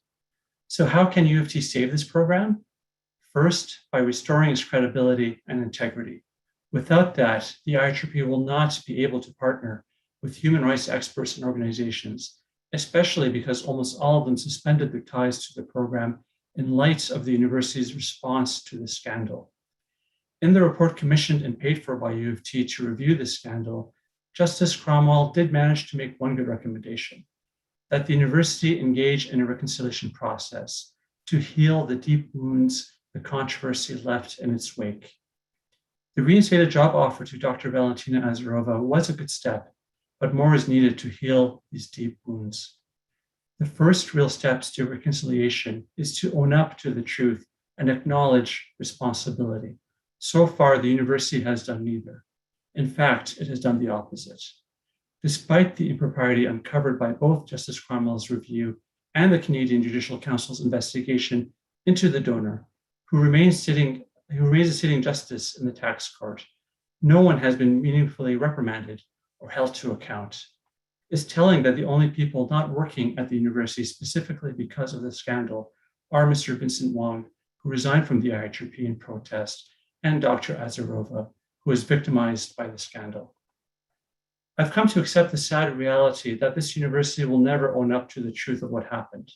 So how can U of T save this program? First, by restoring its credibility and integrity. Without that, the IHRP will not be able to partner with human rights experts and organizations, especially because almost all of them suspended their ties to the program in light of the university's response to the scandal. In the report commissioned and paid for by U of T to review this scandal, Justice Cromwell did manage to make one good recommendation: that the university engage in a reconciliation process to heal the deep wounds the controversy left in its wake. The reinstated job offer to Dr. Valentina Azarova was a good step, but more is needed to heal these deep wounds. The first real steps to reconciliation is to own up to the truth and acknowledge responsibility. So far, the university has done neither. In fact, it has done the opposite. Despite the impropriety uncovered by both Justice Cromwell's review and the Canadian Judicial Council's investigation into the donor, who remains a sitting justice in the tax court, no one has been meaningfully reprimanded or held to account. It's telling that the only people not working at the university specifically because of the scandal are Mr. Vincent Wong, who resigned from the IHRP in protest, and Dr. Azarova, who was victimized by the scandal. I've come to accept the sad reality that this university will never own up to the truth of what happened.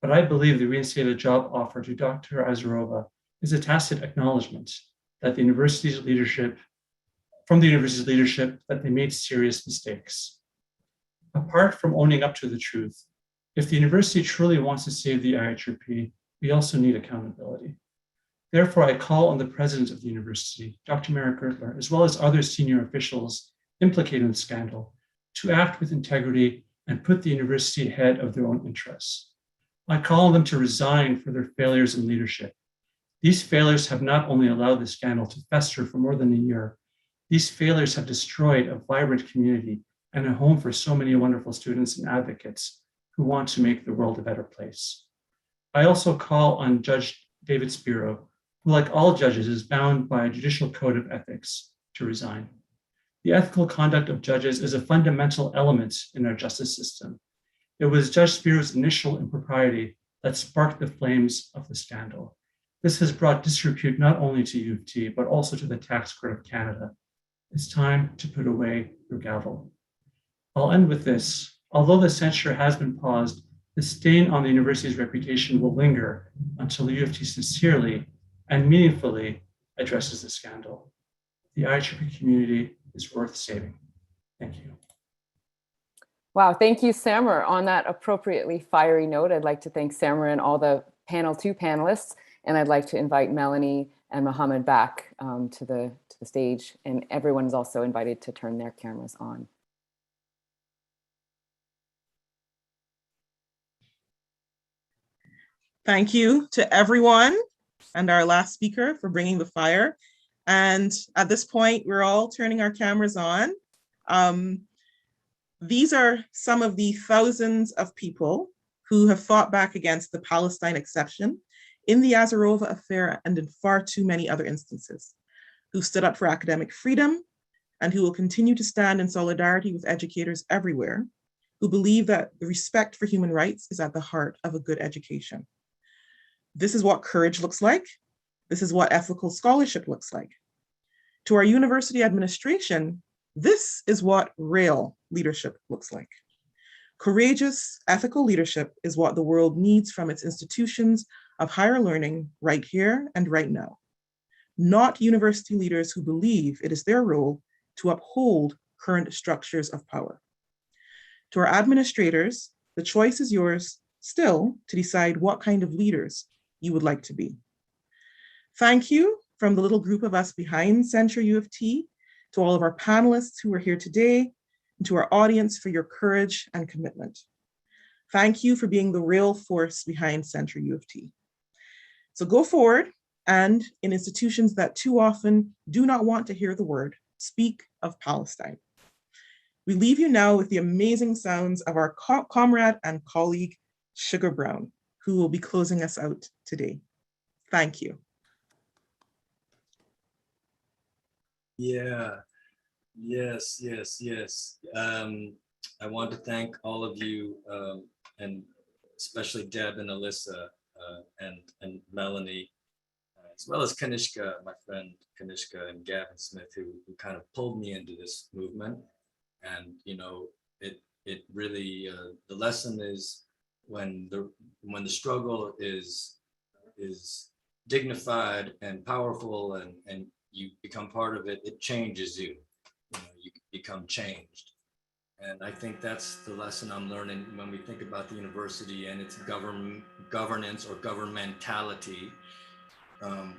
But I believe the reinstated job offer to Dr. Azarova is a tacit acknowledgement that the university's leadership, that they made serious mistakes. Apart from owning up to the truth, if the university truly wants to save the IHRP, we also need accountability. Therefore, I call on the president of the university, Dr. Merrick Gertler, as well as other senior officials implicated in the scandal, to act with integrity and put the university ahead of their own interests. I call on them to resign for their failures in leadership. These failures have not only allowed the scandal to fester for more than a year, these failures have destroyed a vibrant community and a home for so many wonderful students and advocates who want to make the world a better place. I also call on Judge David Spiro, who, like all judges, is bound by a judicial code of ethics, to resign. The ethical conduct of judges is a fundamental element in our justice system. It was Judge Spiro's initial impropriety that sparked the flames of the scandal. This has brought disrepute not only to U of T, but also to the Tax Court of Canada. It's time to put away your gavel. I'll end with this. Although the censure has been paused, the stain on the university's reputation will linger until the U of T sincerely and meaningfully addresses the scandal. The IEEE community is worth saving. Thank you. Wow, thank you, Samer. On that appropriately fiery note, I'd like to thank Samer and all the panel 2 panelists, and I'd like to invite Melanie and Mohammed back to the stage, and everyone is also invited to turn their cameras on. Thank you to everyone and our last speaker for bringing the fire. And at this point, we're all turning our cameras on. These are some of the thousands of people who have fought back against the Palestine exception in the Azarova affair and in far too many other instances, who stood up for academic freedom and who will continue to stand in solidarity with educators everywhere, who believe that the respect for human rights is at the heart of a good education. This is what courage looks like. This is what ethical scholarship looks like. To our university administration, this is what real leadership looks like. Courageous, ethical leadership is what the world needs from its institutions of higher learning right here and right now. Not university leaders who believe it is their role to uphold current structures of power. To our administrators, the choice is yours still to decide what kind of leaders you would like to be. Thank you from the little group of us behind Censure UofT, to all of our panelists who are here today, and to our audience for your courage and commitment. Thank you for being the real force behind Censure UofT. So go forward and in institutions that too often do not want to hear the word, speak of Palestine. We leave you now with the amazing sounds of our comrade and colleague, Sugar Brown, who will be closing us out today. Thank you. Yeah, yes. I want to thank all of you, and especially Deb and Alyssa and Melanie, as well as Kanishka, my friend Kanishka, and Gavin Smith, who kind of pulled me into this movement. And you know, it really the lesson is when the struggle is dignified and powerful, and you become part of it, it changes you. You know, you become changed. And I think that's the lesson I'm learning when we think about the university and its governance or governmentality.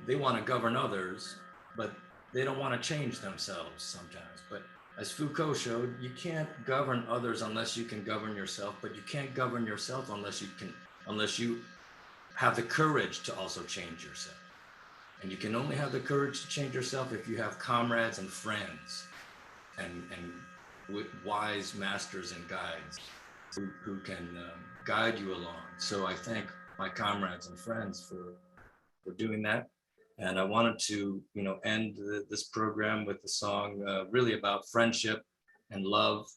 They want to govern others, but they don't want to change themselves sometimes. But as Foucault showed, you can't govern others unless you can govern yourself, but you can't govern yourself unless you have the courage to also change yourself. And you can only have the courage to change yourself if you have comrades and friends and wise masters and guides who can guide you along. So I thank my comrades and friends for doing that. And I wanted to, end this program with a song really about friendship and love,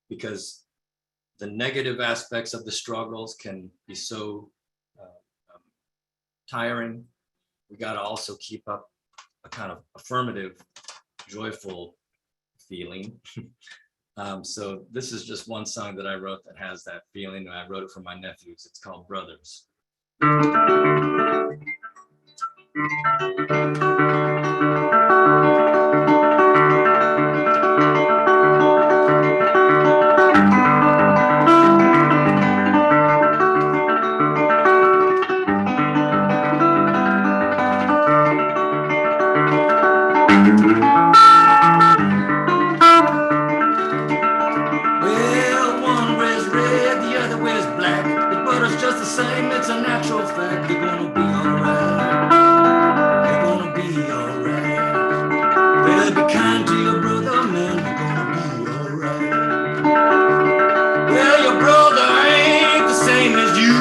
because the negative aspects of the struggles can be so tiring. We got to also keep up a kind of affirmative, joyful feeling. So this is just one song that I wrote that has that feeling. I wrote it for my nephews. It's called Brothers. It's a natural fact, they're gonna be alright. They're gonna be alright. Well, be kind to your brother, man, you're gonna be alright. Well, your brother ain't the same as you.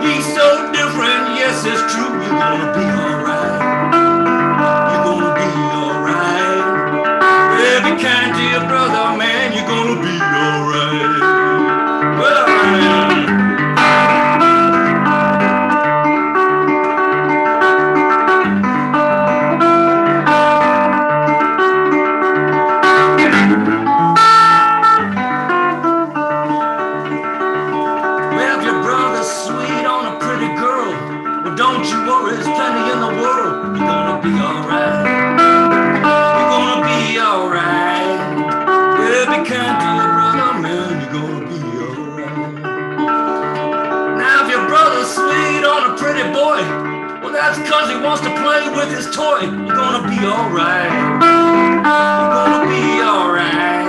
He's so different, yes, it's true. You're gonna be alright. You're gonna be alright. Well, be kind to your brother, man, you're gonna be alright. Well, got a pretty boy. Well, that's because he wants to play with his toy. You're gonna be alright. You're gonna be alright.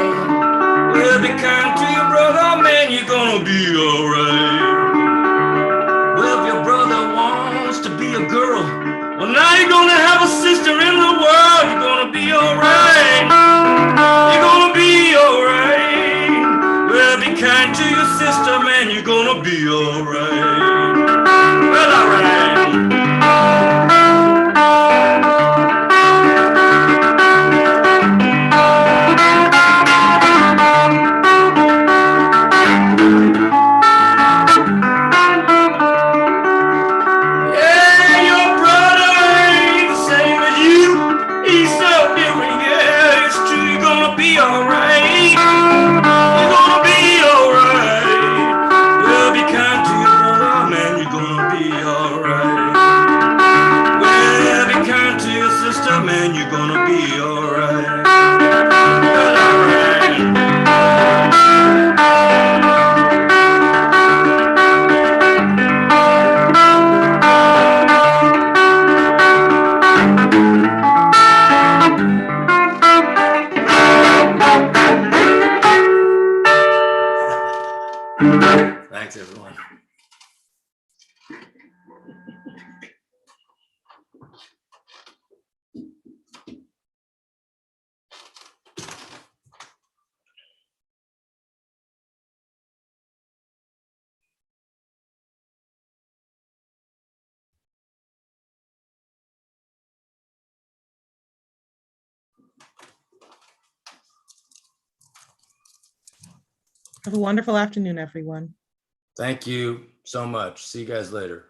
Well, be kind to your brother, man. You're gonna be alright. Well, if your brother wants to be a girl, well, now you're gonna have a sister in the world. You're gonna be alright. You're gonna be alright. Well, be kind to your sister, man. You're gonna be alright. Well, alright. Yeah, your brother ain't the same as you. He's so different, yeah, it's true. You're gonna be alright. You're gonna be alright. Well, be kind to your brother, man. You're gonna be alright. Well, be kind to your sister, man. You're gonna be alright. Well, alright. Thanks, everyone. Have a wonderful afternoon, everyone. Thank you so much. See you guys later.